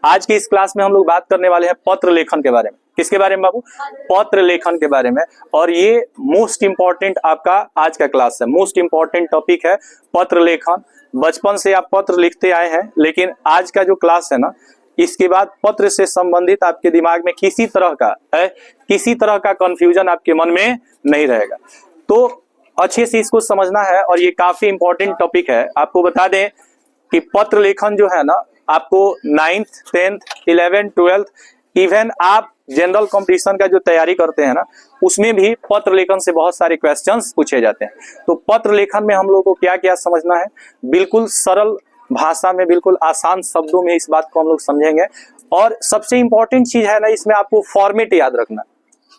आज की इस क्लास में हम लोग बात करने वाले हैं पत्र लेखन के बारे में। किसके बारे में बाबू? पत्र लेखन के बारे में। और ये मोस्ट इंपॉर्टेंट आपका आज का क्लास है, मोस्ट इंपॉर्टेंट टॉपिक है पत्र लेखन। बचपन से आप पत्र लिखते आए हैं, लेकिन आज का जो क्लास है ना, इसके बाद पत्र से संबंधित आपके दिमाग में किसी तरह का कंफ्यूजन आपके मन में नहीं रहेगा। तो अच्छे से इसको समझना है और ये काफी इंपॉर्टेंट टॉपिक है। आपको बता दें कि पत्र लेखन जो है ना, आपको 9th 10th 11th 12th even आप जनरल कंपटीशन का जो तैयारी करते हैं ना, उसमें भी पत्र लेखन से बहुत सारे क्वेश्चंस पूछे जाते हैं। तो पत्र लेखन में हम लोग को क्या क्या समझना है, बिल्कुल सरल भाषा में, बिल्कुल आसान शब्दों में इस बात को हम लोग समझेंगे। और सबसे इंपॉर्टेंट चीज है ना, इसमें आपको फॉर्मेट याद रखना।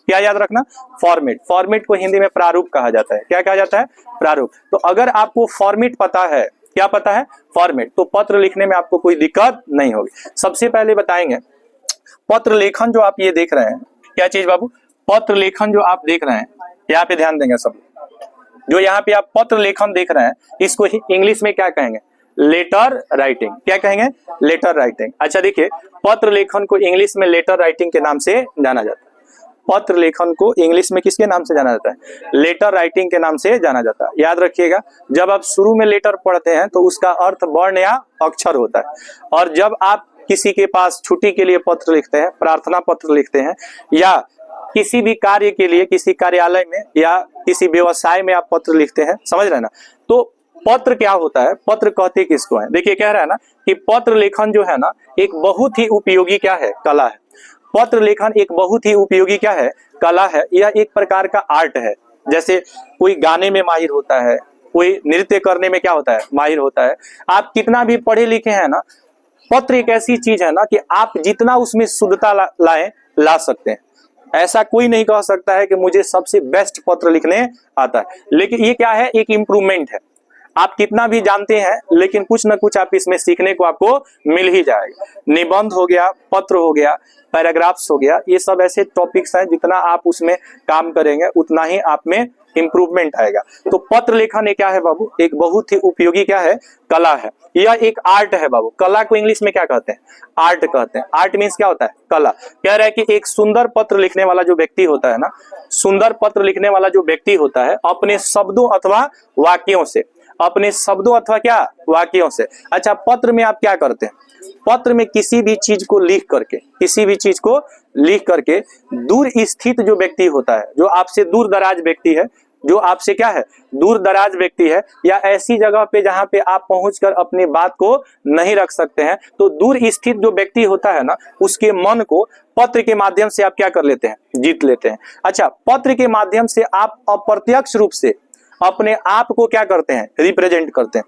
क्या याद रखना? फॉर्मेट को हिंदी में प्रारूप कहा जाता है। क्या कहा जाता है? प्रारूप। तो अगर आपको फॉर्मेट पता है, क्या पता है? फॉर्मेट, तो पत्र लिखने में आपको कोई दिक्कत नहीं होगी। सबसे पहले बताएंगे पत्र लेखन जो आप ये देख रहे हैं, क्या चीज बाबू? पत्र लेखन जो आप देख रहे हैं, यहाँ पे ध्यान देंगे सब। जो यहाँ पे आप पत्र लेखन देख रहे हैं, इसको इंग्लिश में क्या कहेंगे? Letter writing. क्या कहेंगे? Letter writing. अच्छा देखिए, पत्र लेखन को इंग्लिश में लेटर राइटिंग के नाम से जाना जाता है। पत्र लेखन को इंग्लिश में किसके नाम से जाना जाता है? लेटर राइटिंग के नाम से जाना जाता है। याद रखिएगा, जब आप शुरू में लेटर पढ़ते हैं तो उसका अर्थ वर्ण या अक्षर होता है। और जब आप किसी के पास छुट्टी के लिए पत्र लिखते हैं, प्रार्थना पत्र लिखते हैं, या किसी भी कार्य के लिए किसी कार्यालय में या किसी व्यवसाय में आप पत्र लिखते हैं, समझ रहे हैं ना, तो पत्र क्या होता है? पत्र कहते किसको है? देखिए, कह रहा है ना कि पत्र लेखन जो है ना, एक बहुत ही उपयोगी क्या है? कला है। पत्र लेखन एक बहुत ही उपयोगी क्या है? कला है। यह एक प्रकार का आर्ट है। जैसे कोई गाने में माहिर होता है, कोई नृत्य करने में क्या होता है? माहिर होता है। आप कितना भी पढ़े लिखे हैं ना, पत्र एक ऐसी चीज है ना कि आप जितना उसमें शुद्धता ला सकते हैं। ऐसा कोई नहीं कह सकता है कि मुझे सबसे बेस्ट पत्र लिखने आता है। लेकिन ये क्या है? एक इम्प्रूवमेंट है। आप कितना भी जानते हैं, लेकिन कुछ ना कुछ आप इसमें सीखने को आपको मिल ही जाएगा। निबंध हो गया, पत्र हो गया, पैराग्राफ्स हो गया, ये सब ऐसे टॉपिक्स हैं, जितना आप उसमें काम करेंगे उतना ही आप में इंप्रूवमेंट आएगा। तो पत्र लेखन ये क्या है बाबू? एक बहुत ही उपयोगी क्या है? कला है। यह एक आर्ट है बाबू। कला को इंग्लिश में क्या कहते हैं? आर्ट कहते हैं। आर्ट मीन्स क्या होता है? कला। कह रहा है कि एक सुंदर पत्र लिखने वाला जो व्यक्ति होता है ना, सुंदर पत्र लिखने वाला जो व्यक्ति होता है, अपने शब्दों अथवा वाक्यों से, अपने शब्दों अथवा क्या वाक्यों से। अच्छा, पत्र में आप क्या करते हैं? पत्र में किसी भी चीज को लिख करके दूर स्थित जो व्यक्ति होता है, जो आपसे दूर दराज व्यक्ति है, जो आपसे क्या है? दूर दराज व्यक्ति है, या ऐसी जगह पे जहां पे आप पहुंचकर अपनी बात को नहीं रख सकते हैं, तो दूर स्थित जो व्यक्ति होता है ना, उसके मन को पत्र के माध्यम से आप क्या कर लेते हैं? जीत लेते हैं। अच्छा, पत्र के माध्यम से आप अप्रत्यक्ष रूप से अपने आप को क्या करते हैं? रिप्रेजेंट करते हैं।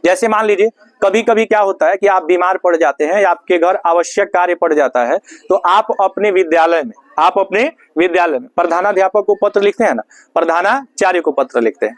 जैसे मान लीजिए, कभी कभी क्या होता है कि आप बीमार पड़ जाते हैं या आपके घर आवश्यक कार्य पड़ जाता है, तो आप अपने विद्यालय में प्रधानाध्यापक को पत्र लिखते हैं ना, प्रधानाचार्य को पत्र लिखते हैं।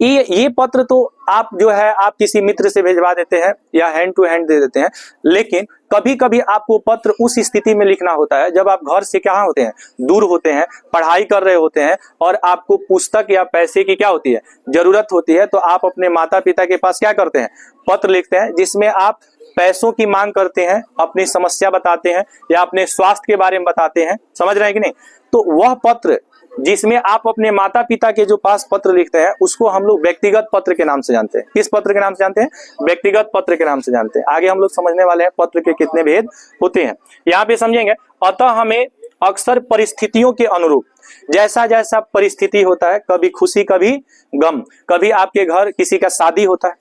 ये पत्र तो आप जो है आप किसी मित्र से भेजवा देते हैं या हैंड टू हैंड दे देते हैं। लेकिन कभी कभी आपको पत्र उस स्थिति में लिखना होता है जब आप घर से कहाँ होते हैं? दूर होते हैं, पढ़ाई कर रहे होते हैं, और आपको पुस्तक या पैसे की क्या होती है? जरूरत होती है। तो आप अपने माता पिता के पास क्या करते हैं? पत्र लिखते हैं, जिसमें आप पैसों की मांग करते हैं, अपनी समस्या बताते हैं, या अपने स्वास्थ्य के बारे में बताते हैं। समझ रहे हैं कि नहीं? तो वह पत्र जिसमें आप अपने माता पिता के जो पास पत्र लिखते हैं, उसको हम लोग व्यक्तिगत पत्र के नाम से जानते हैं। किस पत्र के नाम से जानते हैं? व्यक्तिगत पत्र के नाम से जानते हैं। आगे हम लोग समझने वाले हैं पत्र के कितने भेद होते हैं, यहाँ पे समझेंगे। अतः हमें अक्सर परिस्थितियों के अनुरूप, जैसा जैसा परिस्थिति होता है, कभी खुशी कभी गम, कभी आपके घर किसी का शादी होता है,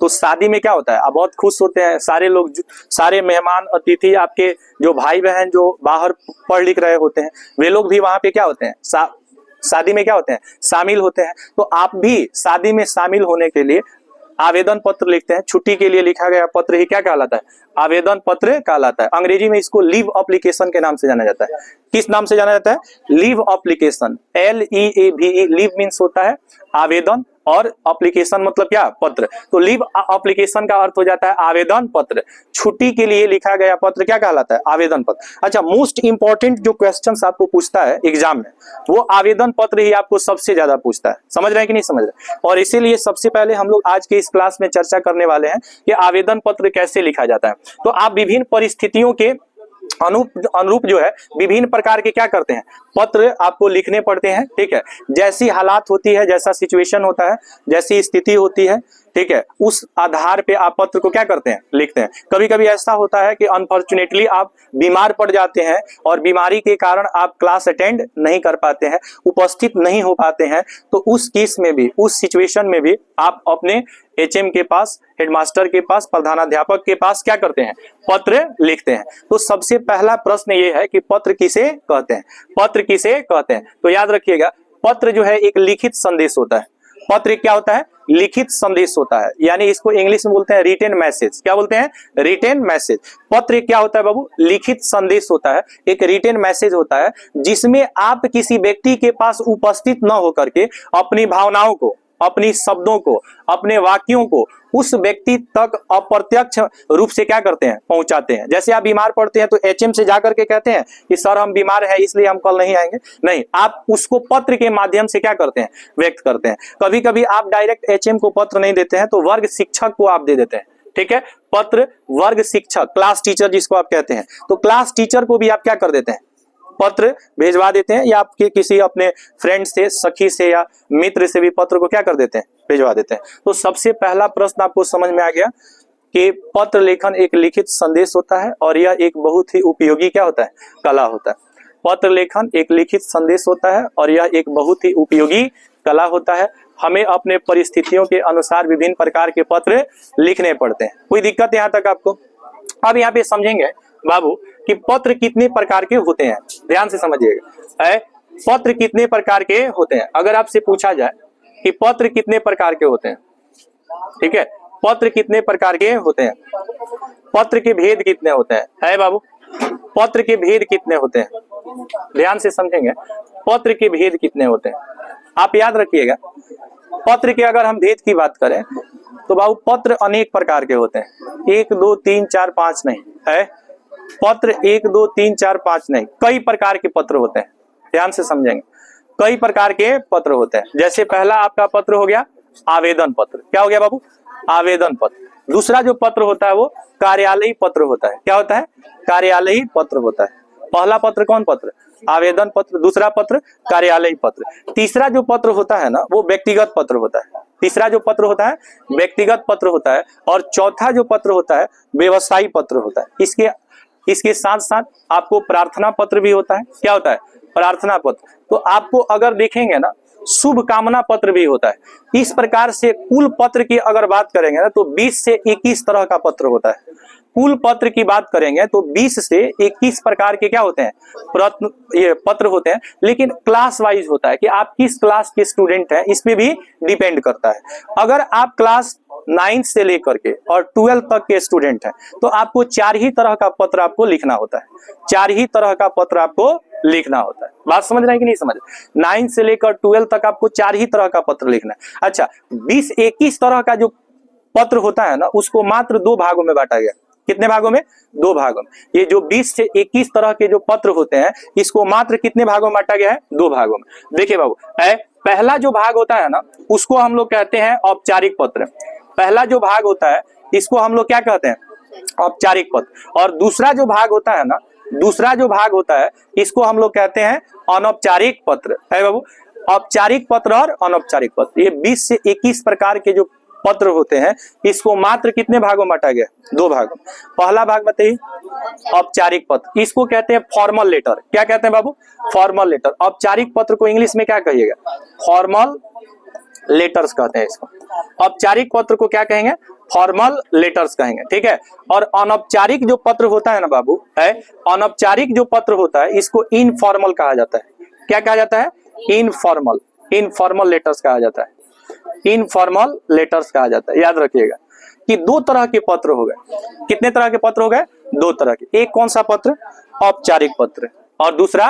तो शादी में क्या होता है? आप बहुत खुश होते हैं, सारे लोग, सारे मेहमान अतिथि, आपके जो भाई बहन जो बाहर पढ़ लिख रहे होते हैं, वे लोग भी वहां पे क्या होते हैं? शादी में क्या होते हैं? शामिल होते हैं। तो आप भी शादी में शामिल होने के लिए आवेदन पत्र लिखते हैं। छुट्टी के लिए लिखा गया पत्र ही क्या कहलाता है? आवेदन पत्र कहलाता है। अंग्रेजी में इसको लीव एप्लीकेशन के नाम से जाना जाता है। किस नाम से जाना जाता है? Leave application, LEAVE। Leave means होता है आवेदन, और एप्लीकेशन मतलब क्या, पत्र। तो लीव एप्लीकेशन का अर्थ हो जाता है आवेदन पत्र। छुट्टी के लिए लिखा गया पत्र क्या कहलाता है, आवेदन पत्र। अच्छा, मोस्ट इंपॉर्टेंट जो क्वेश्चंस आपको पूछता है एग्जाम में, वो आवेदन पत्र ही आपको सबसे ज्यादा पूछता है। समझ रहे हैं कि नहीं समझ रहे? और इसीलिए सबसे पहले हम लोग आज के इस क्लास में चर्चा करने वाले हैं कि आवेदन पत्र कैसे लिखा जाता है। तो आप विभिन्न परिस्थितियों के अनुरूप जो है विभिन्न प्रकार के क्या करते हैं, पत्र आपको लिखने पड़ते हैं। ठीक है, जैसी हालात होती है, जैसा सिचुएशन होता है, जैसी स्थिति होती है, ठीक है, उस आधार पे आप पत्र को क्या करते हैं, लिखते हैं। कभी कभी ऐसा होता है कि अनफॉर्चुनेटली आप बीमार पड़ जाते हैं और बीमारी के कारण आप क्लास अटेंड नहीं कर पाते हैं, उपस्थित नहीं हो पाते हैं। तो उस केस में भी, उस सिचुएशन में भी आप अपने एचएम के पास, हेडमास्टर के पास, प्रधानाध्यापक के पास क्या करते हैं, पत्र लिखते हैं। तो सबसे पहला प्रश्न ये है कि पत्र किसे कहते हैं, पत्र किसे कहते हैं। तो याद रखिएगा, पत्र जो है एक लिखित संदेश होता है। पत्र क्या होता है, लिखित संदेश होता है, यानी इसको इंग्लिश में बोलते हैं रिटेन मैसेज। क्या बोलते हैं, रिटेन मैसेज। पत्र क्या होता है बाबू, लिखित संदेश होता है, एक रिटेन मैसेज होता है जिसमें आप किसी व्यक्ति के पास उपस्थित न होकर के अपनी भावनाओं को, अपनी शब्दों को, अपने वाक्यों को उस व्यक्ति तक अप्रत्यक्ष रूप से क्या करते हैं, पहुंचाते हैं। जैसे आप बीमार पड़ते हैं तो एचएम से जाकर के कहते हैं कि सर हम बीमार हैं इसलिए हम कल नहीं आएंगे, नहीं, आप उसको पत्र के माध्यम से क्या करते हैं, व्यक्त करते हैं। कभी कभी आप डायरेक्ट एचएम को पत्र नहीं देते हैं तो वर्ग शिक्षक को आप दे देते हैं। ठीक है, पत्र वर्ग शिक्षक, क्लास टीचर जिसको आप कहते हैं, तो क्लास टीचर को भी आप क्या कर देते हैं, पत्र भेजवा देते हैं, या आपके किसी अपने फ्रेंड से, सखी से या मित्र से भी पत्र को क्या कर देते हैं, भेजवा देते हैं। तो सबसे पहला प्रश्न आपको समझ में आ गया कि पत्र लेखन एक लिखित संदेश होता है और यह एक बहुत ही उपयोगी क्या होता है, कला होता है। पत्र लेखन एक लिखित संदेश होता है और यह एक बहुत ही उपयोगी कला होता है। हमें अपने परिस्थितियों के अनुसार विभिन्न प्रकार के पत्र लिखने पड़ते हैं। कोई दिक्कत यहाँ तक आपको? अब यहाँ पे समझेंगे बाबू कि पत्र कितने प्रकार के होते हैं, ध्यान से समझिएगा। पत्र कितने प्रकार के होते हैं, अगर आपसे पूछा जाए कि पत्र कितने प्रकार के होते हैं, ठीक है, पत्र कितने प्रकार के होते हैं, पत्र के भेद कितने होते हैं, है बाबू, पत्र के भेद कितने होते हैं, ध्यान से समझेंगे, पत्र के भेद कितने होते हैं। आप याद रखिएगा, पत्र के अगर हम भेद की बात करें तो बाबू पत्र अनेक प्रकार के होते हैं, 1 2 3 4 5 नहीं है, पत्र 1 2 3 4 5 नहीं, कई प्रकार के पत्र होते हैं। ध्यान से समझेंगे, कई प्रकार के पत्र होते हैं। जैसे पहला आपका पत्र हो गया आवेदन पत्र। क्या हो गया बाबू, आवेदन पत्र। दूसरा जो पत्र होता है वो कार्यालयी पत्र होता है। क्या होता है, कार्यालयी पत्र होता है। पहला पत्र कौन पत्र, आवेदन पत्र। दूसरा पत्र कार्यालयी पत्र। तीसरा जो पत्र होता है ना वो व्यक्तिगत पत्र होता है। तीसरा जो पत्र होता है व्यक्तिगत पत्र होता है। और चौथा जो पत्र होता है व्यवसायी पत्र होता है। इसके साथ साथ आपको प्रार्थना पत्र भी होता है। क्या होता है, प्रार्थना पत्र। तो आपको अगर देखेंगे ना शुभ कामना पत्र भी होता है। इस प्रकार से कुल पत्र की अगर बात करेंगे ना तो 20 से 21 तरह का पत्र होता है। कुल पत्र की बात करेंगे तो 20 से 21 प्रकार के क्या होते हैं, ये पत्र होते हैं। लेकिन क्लास वाइज होता है कि आप किस क्लास के स्टूडेंट हैं इस पे भी डिपेंड करता है। अगर आप क्लास 9 से लेकर के और 12 तक के स्टूडेंट हैं तो आपको 4 ही तरह का पत्र आपको लिखना होता है। 4 ही तरह का पत्र आपको लिखना होता है। बात समझ रहे हैं कि नहीं समझ रहे? 9 से लेकर 12 तक आपको 4 ही तरह का पत्र लिखना है। अच्छा, 20-21 तरह का जो पत्र होता है ना उसको मात्र 2 भागों में बांटा गया। कितने भागों में, 2 भागों में। ये जो 20 से 21 तरह के जो पत्र होते हैं इसको मात्र कितने भागों में बांटा गया है, 2 भागों में। देखिए बाबू, पहला जो भाग होता है ना उसको हम लोग कहते हैं औपचारिक पत्र। पहला जो भाग होता है इसको हम लोग क्या कहते हैं, औपचारिक पत्र। और दूसरा जो भाग होता है ना, दूसरा जो भाग होता है इसको हम लोग कहते हैं अनौपचारिक पत्र। है बाबू, औपचारिक पत्र और अनौपचारिक पत्र, ये 20 से 21 प्रकार के जो पत्र होते हैं इसको मात्र कितने भागों में बांटा गया, 2 भागों। पहला भाग बताइए औपचारिक पत्र, इसको कहते हैं फॉर्मल लेटर। क्या कहते हैं बाबू, फॉर्मल लेटर। औपचारिक पत्र को इंग्लिश में क्या कहिएगा, फॉर्मल लेटर्स कहते हैं इसको। औपचारिक पत्र को क्या कहेंगे, फॉर्मल लेटर्स कहेंगे। ठीक है। और अनौपचारिक जो पत्र होता है ना बाबू, है अनौपचारिक जो पत्र होता है इसको इनफॉर्मल कहा जाता है। क्या कहा जाता है, इनफॉर्मल, इनफॉर्मल लेटर्स कहा जाता है। इनफॉर्मल लेटर्स कहा जाता है। याद रखिएगा कि 2 तरह के पत्र हो गए। कितने तरह के पत्र हो गए, 2 तरह के। एक कौन सा पत्र, औपचारिक पत्र। और दूसरा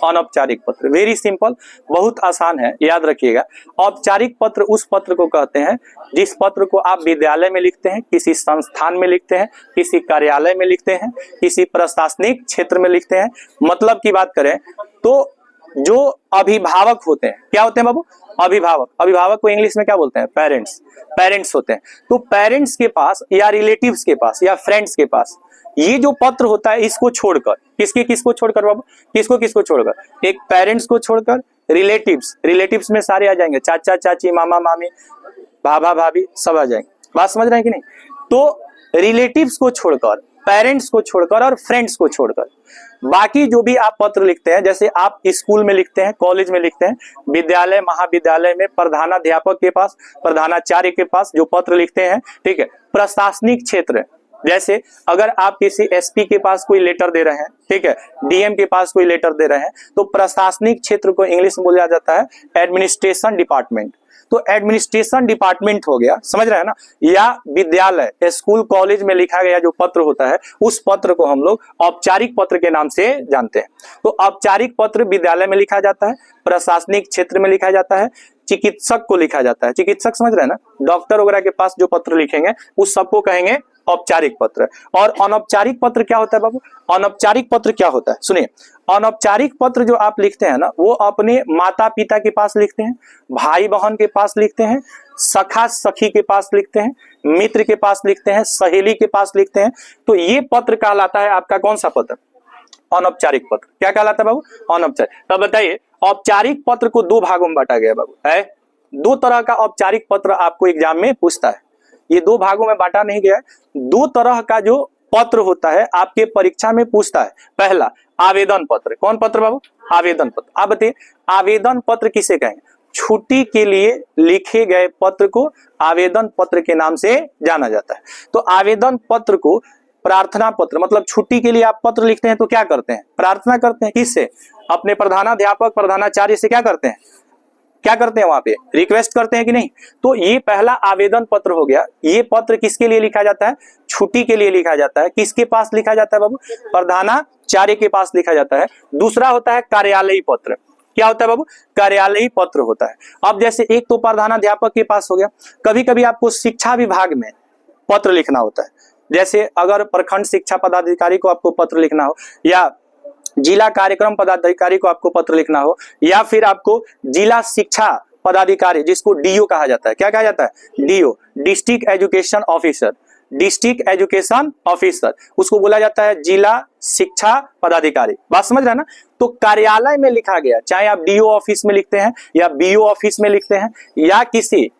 अनौपचारिक पत्र। वेरी सिंपल, बहुत आसान है, याद रखिएगा। औपचारिक पत्र उस पत्र को कहते हैं जिस पत्र को आप विद्यालय में लिखते हैं, किसी संस्थान में लिखते हैं, किसी कार्यालय में लिखते हैं, किसी प्रशासनिक क्षेत्र में लिखते हैं। मतलब की बात करें तो जो अभिभावक होते हैं, क्या होते हैं बाबू? अभिभावक। अभिभावक को इंग्लिश में क्या बोलते हैं? पेरेंट्स। पेरेंट्स होते हैं। तो पेरेंट्स के पास या रिलेटिव्स के पास या फ्रेंड्स के पास ये जो पत्र होता है, इसको छोड़कर, किसको छोड़कर बाबू? किसको छोड़कर? एक पेरेंट्स को छोड़कर रिलेटिव्स में सारे आ जाएंगे, चाचा चाची, मामा मामी, भाभा भाभी, सब आ जाएंगे। बात समझ रहे हैं कि नहीं? तो रिलेटिव्स को छोड़कर, पेरेंट्स को छोड़कर और फ्रेंड्स को छोड़कर बाकी जो भी आप पत्र लिखते हैं, जैसे आप स्कूल में लिखते हैं, कॉलेज में लिखते हैं, विद्यालय महाविद्यालय में प्रधानाध्यापक के पास, प्रधानाचार्य के पास जो पत्र लिखते हैं, ठीक है, प्रशासनिक क्षेत्र, जैसे अगर आप किसी एसपी के पास कोई लेटर दे रहे हैं, ठीक है, डीएम के पास कोई लेटर दे रहे हैं, तो प्रशासनिक क्षेत्र को इंग्लिश में बोला जाता है एडमिनिस्ट्रेशन डिपार्टमेंट। तो एडमिनिस्ट्रेशन डिपार्टमेंट हो गया, समझ रहे हैं ना? या विद्यालय, स्कूल, कॉलेज में लिखा गया जो पत्र होता है, उस पत्र को हम लोग औपचारिक पत्र के नाम से जानते हैं। तो औपचारिक पत्र विद्यालय में लिखा जाता है, प्रशासनिक क्षेत्र में लिखा जाता है, चिकित्सक को लिखा जाता है। चिकित्सक समझ रहे हैं ना? डॉक्टर वगैरह के पास जो पत्र लिखेंगे उस सबको कहेंगे औपचारिक पत्र। और अनौपचारिक पत्र क्या होता है बाबू? अनौपचारिक पत्र क्या होता है? सुनिए, अनौपचारिक पत्र जो आप लिखते हैं ना, वो अपने माता पिता के पास लिखते हैं, भाई बहन के पास लिखते हैं, सखा सखी के पास लिखते हैं, मित्र के पास लिखते हैं, सहेली के पास लिखते हैं। तो ये पत्र कहलाता है आपका कौन सा पत्र? अनौपचारिक पत्र। क्या कहलाता है बाबू? अनौपचारिक। तो बताइए, औपचारिक पत्र को दो भागों में बांटा गया बाबू, है दो तरह का औपचारिक पत्र आपको एग्जाम में पूछता है। ये दो भागों में बांटा नहीं गया है, दो तरह का जो पत्र होता है आपके परीक्षा में पूछता है। पहला आवेदन पत्र। कौन पत्र बाबू? आवेदन पत्र। आप बताइए, आवेदन पत्र किसे कहेंगे? छुट्टी के लिए लिखे गए पत्र को आवेदन पत्र के नाम से जाना जाता है। तो आवेदन पत्र को प्रार्थना पत्र, मतलब छुट्टी के लिए आप पत्र लिखते हैं तो क्या करते हैं? प्रार्थना करते हैं। किससे? अपने प्रधानाध्यापक, प्रधानाचार्य से क्या करते हैं? क्या करते हैं? वहां पे रिक्वेस्ट करते हैं कि नहीं? तो ये पहला आवेदन पत्र हो गया। ये पत्र किसके लिए लिखा जाता है? छुट्टी के लिए लिखा जाता है। किसके पास लिखा जाता है बाबू? प्रधानाचार्य के पास लिखा जाता है। दूसरा होता है कार्यालयी पत्र। क्या होता है बाबू? कार्यालयी पत्र होता है। अब जैसे एक तो प्रधानाध्यापक के पास हो गया, कभी कभी आपको शिक्षा विभाग में पत्र लिखना होता है। जैसे अगर प्रखंड शिक्षा पदाधिकारी को आपको पत्र लिखना हो, या जिला कार्यक्रम पदाधिकारी को आपको पत्र लिखना हो, या फिर आपको जिला शिक्षा पदाधिकारी, जिसको डीओ कहा जाता है, क्या कहा जाता है? DO, district education officer. District education officer उसको बोला जाता है जिला शिक्षा पदाधिकारी। बात समझ रहे हैं ना? तो कार्यालय में लिखा गया, चाहे आप डीओ ऑफिस में लिखते हैं या बीओ ऑफिस में लिखते हैं, या किसी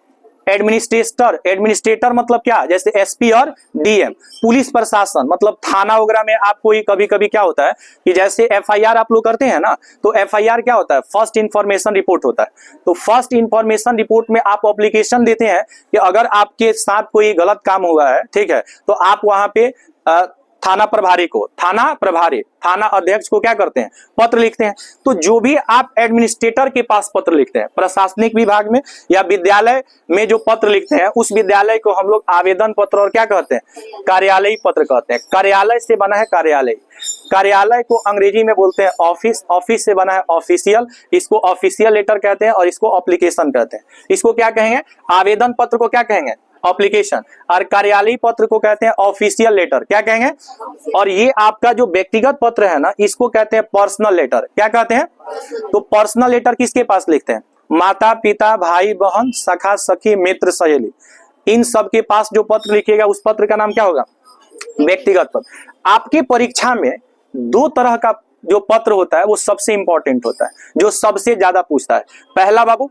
एडमिनिस्ट्रेटर मतलब क्या? जैसे एसपी और डीएम। पुलिस प्रशासन मतलब थाना वगैरह में आपको कभी कभी क्या होता है कि जैसे एफआईआर आप लोग करते हैं ना, तो एफआईआर क्या होता है? फर्स्ट इंफॉर्मेशन रिपोर्ट होता है। तो फर्स्ट इंफॉर्मेशन रिपोर्ट में आप एप्लीकेशन देते हैं कि अगर आपके साथ कोई गलत काम हुआ है, ठीक है, तो आप वहां पे थाना प्रभारी को, थाना अध्यक्ष को क्या करते हैं? पत्र लिखते हैं। तो जो भी आप एडमिनिस्ट्रेटर के पास पत्र लिखते हैं, प्रशासनिक विभाग में या विद्यालय में जो पत्र लिखते हैं, उस विद्यालय को हम लोग आवेदन पत्र और क्या कहते हैं? कार्यालयी पत्र कहते हैं। कार्यालय से बना है कार्यालय। कार्यालय को अंग्रेजी में बोलते हैं ऑफिस। ऑफिस से बना है ऑफिशियल, इसको ऑफिशियल लेटर कहते हैं और इसको एप्लीकेशन कहते हैं। इसको क्या कहेंगे? आवेदन पत्र को क्या कहेंगे? एप्लीकेशन। और कार्यालयी पत्र को कहते हैं ऑफिशियल लेटर। क्या कहेंगे? और ये आपका जो व्यक्तिगत पत्र है ना, इसको कहते हैं पर्सनल लेटर। क्या कहते हैं? तो पर्सनल लेटर किसके पास लिखते हैं? माता पिता, भाई बहन, सखा सखी, मित्र सहेली, इन सब के पास जो पत्र लिखिएगा उस पत्र का नाम क्या होगा? व्यक्तिगत पत्र। आपके परीक्षा में दो तरह का जो पत्र होता है वो सबसे इंपॉर्टेंट होता है, जो सबसे ज्यादा पूछता है। पहला बाबू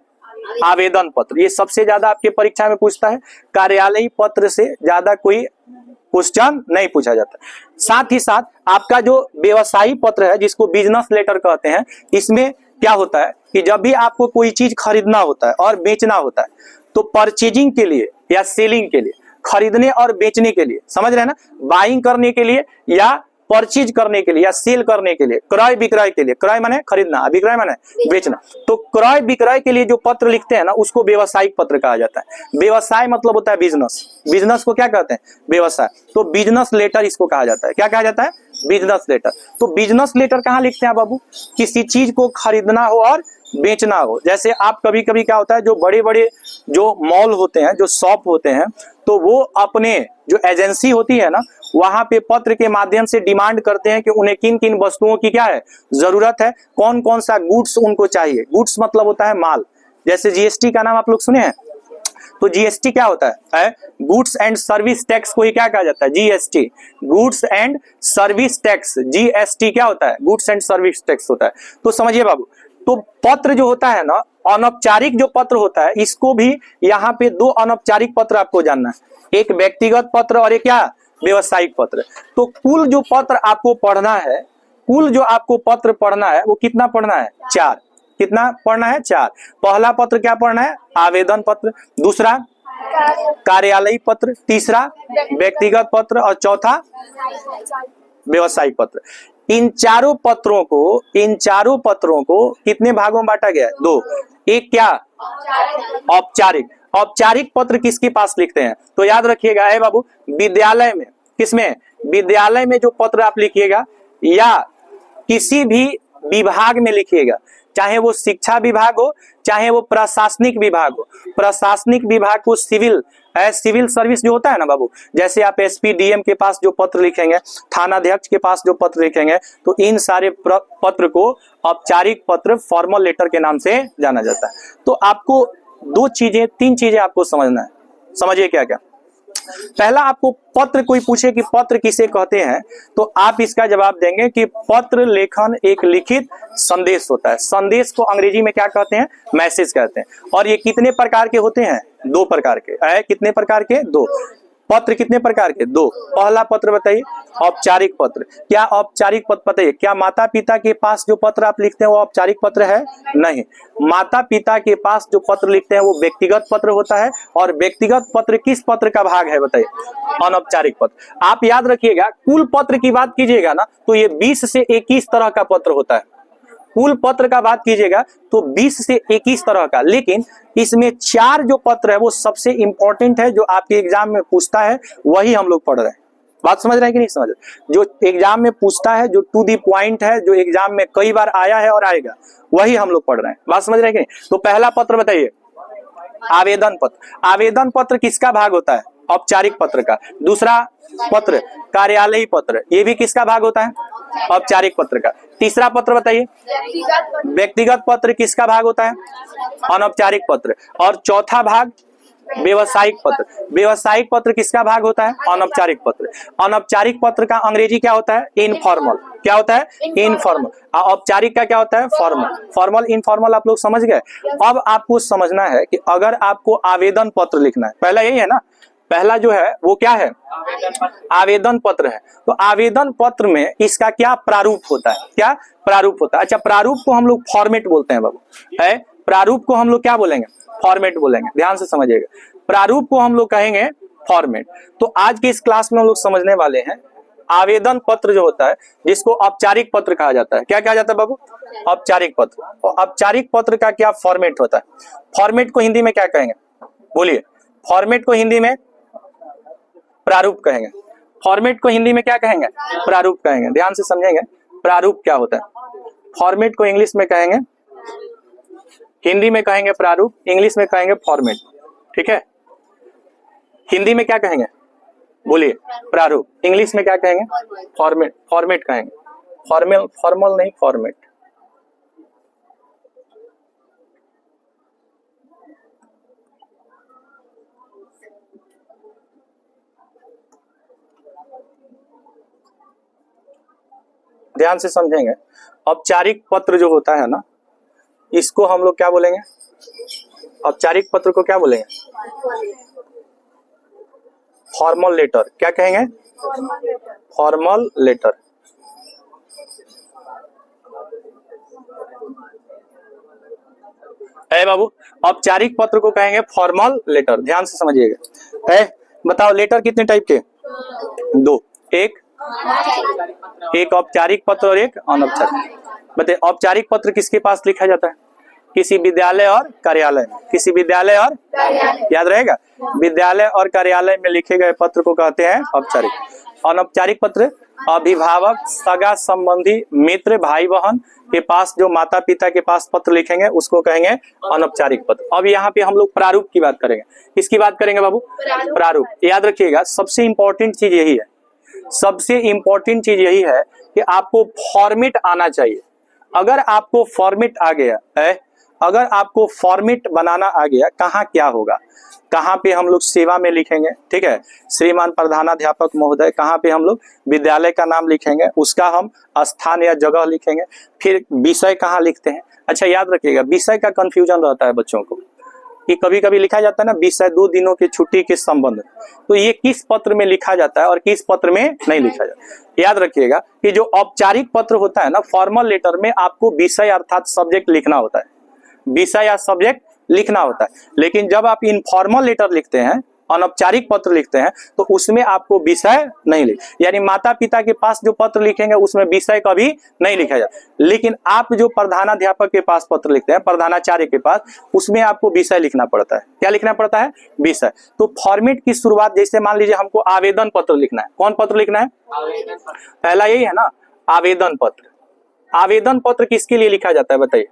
आवेदन पत्र, ये सबसे ज्यादा आपके परीक्षा में पूछता है। कार्यालयी पत्र से ज्यादा कोई क्वेश्चन नहीं पूछा जाता। साथ ही साथ आपका जो व्यवसायी पत्र है, जिसको बिजनेस लेटर कहते हैं, इसमें क्या होता है कि जब भी आपको कोई चीज खरीदना होता है और बेचना होता है, तो परचेजिंग के लिए या सेलिंग के लिए, खरीदने और बेचने के लिए, समझ रहे हैं ना, बाइंग करने के लिए या परचेज करने के लिए या सेल करने के लिए, क्रय विक्रय के लिए, क्रय माने खरीदना, विक्रय माने बेचना, तो क्रय विक्रय के लिए जो पत्र लिखते हैं ना उसको व्यवसायिक पत्र कहा जाता है। व्यवसाय मतलब होता है बिजनेस, बिजनेस को क्या कहते हैं? व्यवसाय। तो बिजनेस लेटर इसको कहा जाता है। क्या कहा जाता है? Business letter. तो बिजनेस लेटर कहाँ लिखते हैं बाबू? किसी चीज को खरीदना हो और बेचना हो। जैसे आप कभी कभी क्या होता है, जो बड़े बड़े जो मॉल होते हैं, जो शॉप होते हैं, तो वो अपने जो एजेंसी होती है ना, वहां पे पत्र के माध्यम से डिमांड करते हैं कि उन्हें किन किन वस्तुओं की क्या है जरूरत है, कौन कौन सा गुड्स उनको चाहिए। गुड्स मतलब होता है माल। जैसे जीएसटी का नाम आप लोग सुने हैं, तो जीएसटी क्या होता है? गुड्स एंड सर्विस टैक्स को ही क्या कहा जाता है? GST, goods and service tax. GST क्या होता है? गुड्स एंड सर्विस टैक्स होता है। तो समझिए बाबू, तो पत्र जो होता है ना, अनौपचारिक जो पत्र होता है, इसको भी यहाँ पे दो अनौपचारिक पत्र आपको जानना है, एक व्यक्तिगत पत्र और एक क्या? व्यवसायिक पत्र। तो कुल जो पत्र आपको पढ़ना है, कुल जो आपको पत्र पढ़ना है वो कितना पढ़ना है? 4। कितना पढ़ना है? 4। पहला पत्र क्या पढ़ना है? आवेदन पत्र। दूसरा कार्यालयी पत्र। तीसरा व्यक्तिगत पत्र और चौथा व्यवसायिक पत्र। इन चारों पत्रों को कितने भागों में बांटा गया है? 2। एक क्या? औपचारिक। औपचारिक पत्र किसके पास लिखते हैं? तो याद रखिएगा है बाबू, विद्यालय में। किसमें? विद्यालय में जो पत्र आप लिखिएगा या किसी भी विभाग में लिखिएगा, चाहे वो शिक्षा विभाग हो, चाहे वो प्रशासनिक विभाग हो। प्रशासनिक विभाग को सिविल सर्विस जो होता है ना बाबू, जैसे आप एसपी डीएम के पास जो पत्र लिखेंगे, थानाध्यक्ष के पास जो पत्र लिखेंगे, तो इन सारे पत्र को औपचारिक पत्र, फॉर्मल लेटर के नाम से जाना जाता है। तो आपको 3 चीजें आपको समझना है। समझिए क्या क्या। पहला, आपको पत्र कोई पूछे कि पत्र किसे कहते हैं, तो आप इसका जवाब देंगे कि पत्र लेखन एक लिखित संदेश होता है। संदेश को अंग्रेजी में क्या कहते हैं? मैसेज कहते हैं। और ये कितने प्रकार के होते हैं? 2 प्रकार के। कितने प्रकार के? 2। पत्र कितने प्रकार के? 2। पहला पत्र बताइए, औपचारिक पत्र। क्या औपचारिक पत्र बताइए? क्या माता पिता के पास जो पत्र आप लिखते हैं वो औपचारिक पत्र है? नहीं। माता पिता के पास जो पत्र लिखते हैं वो व्यक्तिगत पत्र होता है। और व्यक्तिगत पत्र किस पत्र का भाग है बताइए? अनौपचारिक पत्र। आप याद रखिएगा, कुल पत्र की बात कीजिएगा ना, तो ये 20 से 21 तरह का पत्र होता है। कुल पत्र का बात कीजिएगा तो 20 से 21 तरह का, लेकिन इसमें 4 जो पत्र है वो सबसे इंपॉर्टेंट है, जो आपके एग्जाम में पूछता है वही हम लोग पढ़ रहे हैं। बात समझ रहे हैं कि नहीं समझ रहे? जो एग्जाम में पूछता है, जो टू दी पॉइंट है, जो एग्जाम में कई बार आया है और आएगा, वही हम लोग पढ़ रहे हैं। बात समझ रहे हैं कि नहीं? तो पहला पत्र बताइए, आवेदन पत्र। आवेदन पत्र किसका भाग होता है? औपचारिक पत्र का। दूसरा पत्र कार्यालयी पत्र, ये भी किसका भाग होता है? औपचारिक पत्र का। तीसरा पत्र बताइए, व्यक्तिगत पत्र किसका भाग होता है? अनौपचारिक पत्र। और चौथा भाग व्यवसायिक पत्र। व्यवसायिक पत्र किसका भाग होता है? अनौपचारिक पत्र। अनौपचारिक पत्र का अंग्रेजी क्या होता है? इनफॉर्मल। क्या होता है? इनफॉर्मल। औपचारिक का क्या होता है? फॉर्मल। फॉर्मल इनफॉर्मल आप लोग समझ गए। अब आपको समझना है कि अगर आपको आवेदन पत्र लिखना है, पहला यही है ना, पहला जो है वो क्या है? आवेदन पत्र है। तो आवेदन पत्र में इसका क्या प्रारूप होता है? क्या प्रारूप होता है? अच्छा, प्रारूप को हम लोग फॉर्मेट बोलते हैं बाबू। है, प्रारूप को हम लोग क्या बोलेंगे? फॉर्मेट बोलेंगे। ध्यान से समझिएगा, प्रारूप को हम लोग कहेंगे फॉर्मेट। तो आज के इस क्लास में हम लोग समझने वाले हैं आवेदन पत्र जो होता है, जिसको औपचारिक पत्र कहा जाता है। क्या कहा जाता है बाबू? औपचारिक पत्र। और औपचारिक पत्र का क्या फॉर्मेट होता है? फॉर्मेट को हिंदी में क्या कहेंगे? बोलिए। फॉर्मेट को हिंदी में प्रारूप कहेंगे। फॉर्मेट को हिंदी में क्या कहेंगे? प्रारूप कहेंगे। ध्यान से समझेंगे प्रारूप क्या होता है। फॉर्मेट को इंग्लिश में कहेंगे, हिंदी में कहेंगे प्रारूप, इंग्लिश में कहेंगे फॉर्मेट। ठीक है? हिंदी में क्या कहेंगे? बोलिए। प्रारूप। इंग्लिश में क्या कहेंगे? फॉर्मेट। फॉर्मेट कहेंगे। फॉर्मल नहीं, फॉर्मेट। ध्यान से समझेंगे, औपचारिक पत्र जो होता है ना, इसको हम लोग क्या बोलेंगे? औपचारिक पत्र को क्या बोलेंगे? Formal letter. क्या कहेंगे? Formal letter. है बाबू, औपचारिक पत्र को कहेंगे फॉर्मल लेटर। ध्यान से समझिएगा। है, बताओ लेटर कितने टाइप के? 2। एक एक औपचारिक पत्र और एक अनौपचारिक। बताइए औपचारिक पत्र किसके पास लिखा जाता है? किसी विद्यालय और कार्यालय में। किसी विद्यालय और याद रहेगा, विद्यालय और कार्यालय में लिखे गए पत्र को कहते हैं औपचारिक। अनौपचारिक पत्र अभिभावक, सगा संबंधी, मित्र, भाई बहन के पास जो माता पिता के पास पत्र लिखेंगे उसको कहेंगे अनौपचारिक पत्र। अब यहाँ पे हम लोग प्रारूप की बात करेंगे। किसकी बात करेंगे बाबू? प्रारूप। याद रखिएगा सबसे इंपॉर्टेंट चीज यही है, सबसे इंपॉर्टेंट चीज यही है कि आपको फॉर्मेट आना चाहिए। अगर आपको फॉर्मेट आ गया है, अगर आपको फॉर्मेट बनाना आ गया, कहाँ क्या होगा, कहाँ पे हम लोग सेवा में लिखेंगे, ठीक है, श्रीमान प्रधानाध्यापक महोदय, कहाँ पे हम लोग विद्यालय का नाम लिखेंगे, उसका हम स्थान या जगह लिखेंगे, फिर विषय कहाँ लिखते हैं। अच्छा याद रखिएगा विषय का कंफ्यूजन रहता है बच्चों को कि कभी कभी लिखा जाता है ना विषय 2 दिनों की छुट्टी के संबंध, तो ये किस पत्र में लिखा जाता है और किस पत्र में नहीं लिखा जाता। याद रखिएगा कि जो औपचारिक पत्र होता है ना, फॉर्मल लेटर में आपको विषय अर्थात सब्जेक्ट लिखना होता है, विषय या सब्जेक्ट लिखना होता है। लेकिन जब आप इनफॉर्मल लेटर लिखते हैं, अनौपचारिक पत्र लिखते हैं, तो उसमें आपको विषय नहीं लिख, यानी माता पिता के पास जो पत्र लिखेंगे उसमें विषय कभी नहीं लिखा जाता। लेकिन आप जो प्रधानाध्यापक के पास पत्र लिखते हैं, प्रधानाचार्य के पास, उसमें आपको विषय लिखना पड़ता है। क्या लिखना पड़ता है? विषय। तो फॉर्मेट की शुरुआत, जैसे मान लीजिए हमको आवेदन पत्र लिखना है। कौन पत्र लिखना है? पहला यही है ना, आवेदन पत्र। आवेदन पत्र किसके लिए लिखा जाता है बताइए?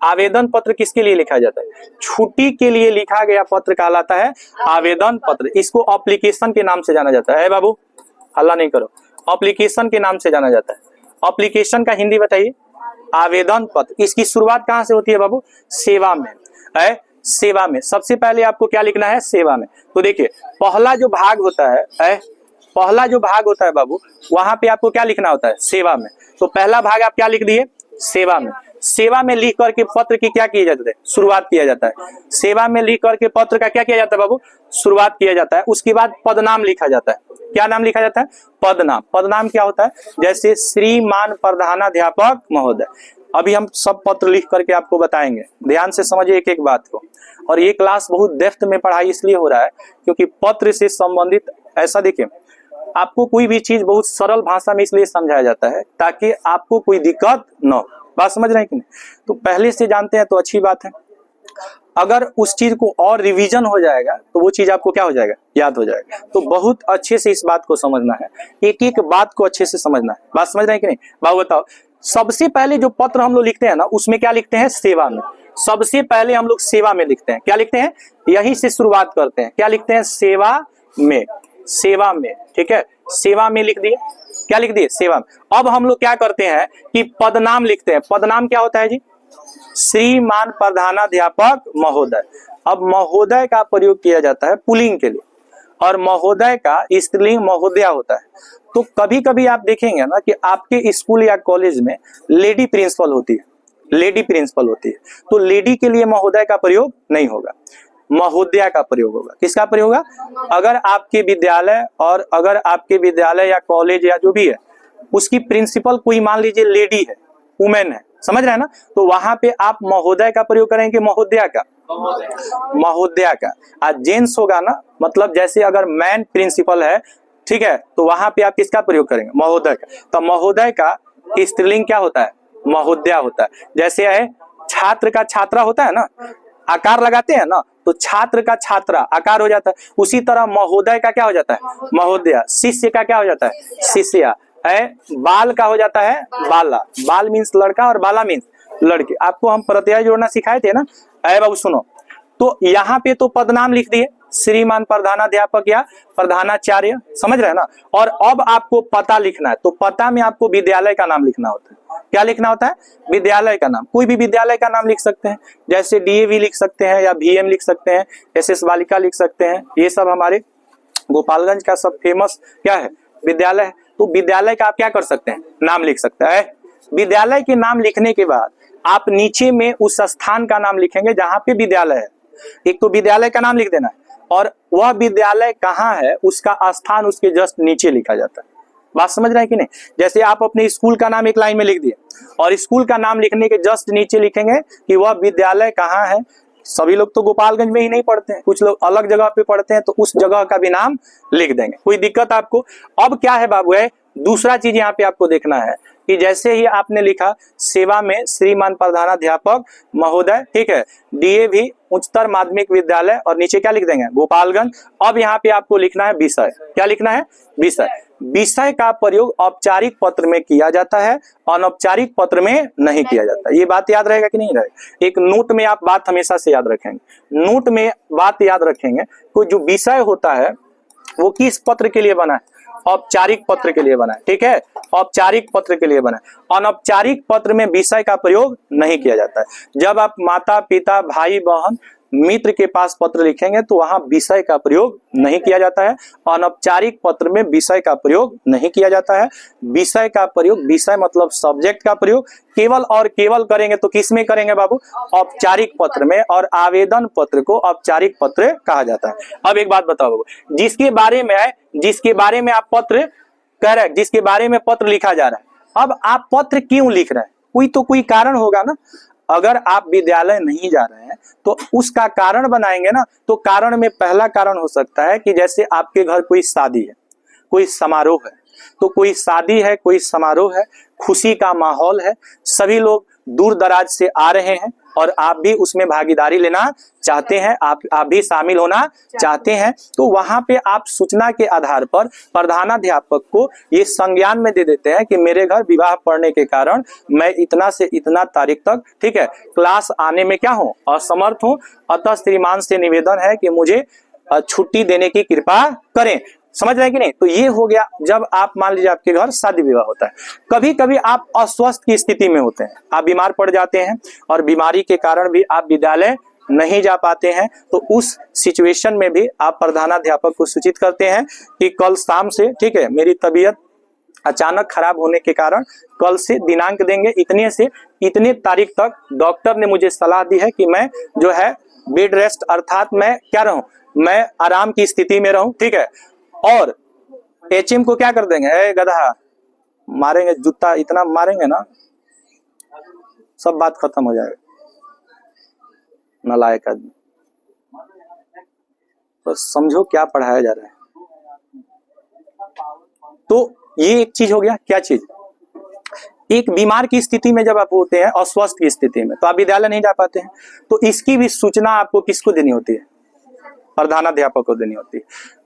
आवेदन पत्र किसके लिए लिखा जाता है? छुट्टी के लिए लिखा गया पत्र कहलाता है आवेदन पत्र। इसको एप्लीकेशन के नाम से जाना जाता है बाबू, हल्ला नहीं करो, एप्लीकेशन के नाम से जाना जाता है। एप्लीकेशन का हिंदी बताइए? आवेदन पत्र। इसकी शुरुआत कहाँ से होती है बाबू? सेवा में। सेवा में सबसे पहले आपको क्या लिखना है? सेवा में। तो देखिए पहला जो भाग होता है, पहला जो भाग होता है बाबू, वहां पे आपको क्या लिखना होता है? सेवा में। तो पहला भाग आप क्या लिख दिए? सेवा में। सेवा में लिख करके पत्र की क्या किया जाता है? शुरुआत किया जाता है। सेवा में लिख करके पत्र का क्या किया जाता है बाबू? शुरुआत किया जाता है। उसके बाद पदनाम लिखा जाता है। क्या नाम लिखा जाता है? पदनाम। पदनाम क्या होता है? जैसे श्रीमान प्रधानाध्यापक महोदय। अभी हम सब पत्र लिख करके आपको बताएंगे, ध्यान से समझिए एक एक बात को। और ये क्लास बहुत डेप्थ में पढ़ाई इसलिए हो रहा है क्योंकि पत्र से संबंधित, ऐसा देखिए आपको कोई भी चीज बहुत सरल भाषा में इसलिए समझाया जाता है ताकि आपको कोई दिक्कत न हो। बात समझ रहे हैं कि नहीं? तो पहले से जानते हैं तो अच्छी बात है। अगर उस चीज को और रिवीजन हो जाएगा तो वो चीज आपको क्या हो जाएगा? याद हो जाएगा। तो बहुत अच्छे से इस बात को समझना है, एक एक बात को अच्छे से समझना है। बात समझ रहे हैं कि नहीं? बाबू बताओ, सबसे पहले जो पत्र हम लोग लिखते हैं ना, उसमें क्या लिखते हैं? सेवा में। सबसे पहले हम लोग सेवा में लिखते हैं। क्या लिखते हैं? यहीं से शुरुआत करते हैं। क्या लिखते हैं? सेवा में। सेवा में, ठीक है, सेवा में लिख दिए। क्या लिख दिए? सेवा में। अब हम लोग क्या करते हैं कि पदनाम लिखते हैं। पदनाम क्या होता है जी? श्रीमान प्रधानाध्यापक महोदय। अब महोदय का प्रयोग किया जाता है पुल्लिंग के लिए और महोदय का स्त्रीलिंग महोदया होता है। तो कभी कभी आप देखेंगे ना कि आपके स्कूल या कॉलेज में लेडी प्रिंसिपल होती है, लेडी प्रिंसिपल होती है, तो लेडी के लिए महोदय का प्रयोग नहीं होगा, महोदया का प्रयोग होगा। किसका प्रयोग होगा? अगर आपके विद्यालय, और अगर आपके विद्यालय या कॉलेज या जो भी है उसकी प्रिंसिपल कोई मान लीजिए लेडी है, वुमेन है, समझ रहे हैं ना, तो वहां पे आप महोदय का प्रयोग करेंगे, महोदया का? महोदया का। आज जेंट्स होगा ना, मतलब जैसे अगर मैन प्रिंसिपल है, ठीक है, तो वहां पे आप किसका प्रयोग करेंगे? महोदय का। तो महोदय का स्त्रीलिंग क्या होता है? महोदया होता है। जैसे है छात्र का छात्रा होता है ना, आकार लगाते हैं ना, तो छात्र का छात्रा आकार हो जाता है। उसी तरह महोदय का क्या हो जाता है? महोदया। शिष्य का क्या हो जाता है? शिष्या। है बाल का हो जाता है बाला। बाल मीन्स लड़का और बाला मीन्स लड़की। आपको हम प्रत्यय जोड़ना सिखाए थे ना। अरे बाबू सुनो, तो यहाँ पे तो पदनाम लिख दिए, श्रीमान प्रधानाध्यापक या प्रधानाचार्य, समझ रहे हैं ना। और अब आपको पता लिखना है, तो पता में आपको विद्यालय का नाम लिखना होता है। क्या लिखना होता है? विद्यालय का नाम। कोई भी विद्यालय का नाम लिख सकते हैं, जैसे डीएवी लिख सकते हैं या भीएम लिख सकते हैं, एसएस बालिका लिख सकते हैं। ये सब हमारे गोपालगंज का सब फेमस क्या है? विद्यालय है। तो विद्यालय का आप क्या कर सकते हैं? नाम लिख सकते हैं। विद्यालय के नाम लिखने के बाद आप नीचे में उस स्थान का नाम लिखेंगे जहां पे विद्यालय है। एक तो विद्यालय का नाम लिख देना है, और वह विद्यालय कहाँ है उसका स्थान उसके जस्ट नीचे लिखा जाता है। बात समझ रहे हैं कि नहीं? जैसे आप अपने स्कूल का नाम एक लाइन में लिख दिए, और स्कूल का नाम लिखने के जस्ट नीचे लिखेंगे कि वह विद्यालय कहाँ है। सभी लोग तो गोपालगंज में ही नहीं पढ़ते हैं, कुछ लोग अलग जगह पे पढ़ते हैं, तो उस जगह का भी नाम लिख देंगे। कोई दिक्कत आपको? अब क्या है बाबू, है दूसरा चीज यहाँ पे आपको देखना है कि जैसे ही आपने लिखा सेवा में श्रीमान प्रधानाध्यापक महोदय, ठीक है, डीएवी उच्चतर माध्यमिक विद्यालय और नीचे क्या लिख देंगे गोपालगंज। अब यहाँ पे आपको लिखना है विषय, क्या लिखना है विषय। विषय का प्रयोग औपचारिक पत्र में किया जाता है, अनौपचारिक पत्र में नहीं किया जाता। ये बात याद रहेगा कि नहीं रहेगा? एक नोट में आप बात हमेशा से याद रखेंगे, नोट में बात याद रखेंगे कि जो विषय होता है वो किस पत्र के लिए बना है? औपचारिक पत्र के लिए बना है, ठीक है, औपचारिक पत्र के लिए बना है। अनौपचारिक पत्र में विषय का प्रयोग नहीं किया जाता है। जब आप माता पिता भाई बहन मित्र के पास पत्र लिखेंगे तो वहां विषय का प्रयोग नहीं किया जाता है। अनौपचारिक पत्र में विषय का प्रयोग नहीं किया जाता है। विषय का प्रयोग, विषय मतलब सब्जेक्ट का प्रयोग केवल और केवल करेंगे तो किस में करेंगे बाबू? औपचारिक पत्र में, और आवेदन पत्र को औपचारिक पत्र कहा जाता है। अब एक बात बताओ बाबू, जिसके बारे में आप पत्र कह रहे हैं, जिसके बारे में पत्र लिखा जा रहा है, अब आप पत्र क्यों लिख रहे हैं? कोई कारण होगा ना। अगर आप विद्यालय नहीं जा रहे हैं तो उसका कारण बनाएंगे ना, तो कारण में पहला कारण हो सकता है कि जैसे आपके घर कोई शादी है, कोई समारोह है, तो कोई शादी है, कोई समारोह है, खुशी का माहौल है, सभी लोग दूर दराज से आ रहे हैं और आप भी उसमें भागीदारी लेना चाहते हैं, आप भी शामिल होना चाहते हैं, तो वहां पे आप सूचना के आधार पर प्रधानाध्यापक को ये संज्ञान में दे देते हैं कि मेरे घर विवाह पड़ने के कारण मैं इतना से इतना तारीख तक, ठीक है, क्लास आने में क्या हूँ, असमर्थ हूँ, अतः श्रीमान से निवेदन है कि मुझे छुट्टी देने की कृपा करें। समझ रहे हैं कि नहीं? तो ये हो गया जब आप मान लीजिए आपके घर शादी विवाह होता है। कभी कभी आप अस्वस्थ की स्थिति में होते हैं, आप बीमार पड़ जाते हैं और बीमारी के कारण भी आप विद्यालय नहीं जा पाते हैं, तो उस सिचुएशन में भी आप प्रधानाध्यापक को सूचित करते हैं कि कल शाम से, ठीक है, मेरी तबीयत अचानक खराब होने के कारण कल से दिनांक देंगे, इतने से इतने तारीख तक डॉक्टर ने मुझे सलाह दी है कि मैं जो है बेड रेस्ट, अर्थात मैं क्या रहूं, मैं आराम की स्थिति में रहूं, ठीक है। और एचएम को क्या कर देंगे, ए गधा, मारेंगे, जूता इतना मारेंगे ना, सब बात खत्म हो जाएगा। नालायक आदमी, तो समझो क्या पढ़ाया जा रहा है। तो ये एक चीज हो गया। क्या चीज? एक बीमार की स्थिति में जब आप होते हैं, अस्वस्थ की स्थिति में, तो आप विद्यालय नहीं जा पाते हैं, तो इसकी भी सूचना आपको किसको देनी होती है? प्रधानाध्यापक को देनी होती है।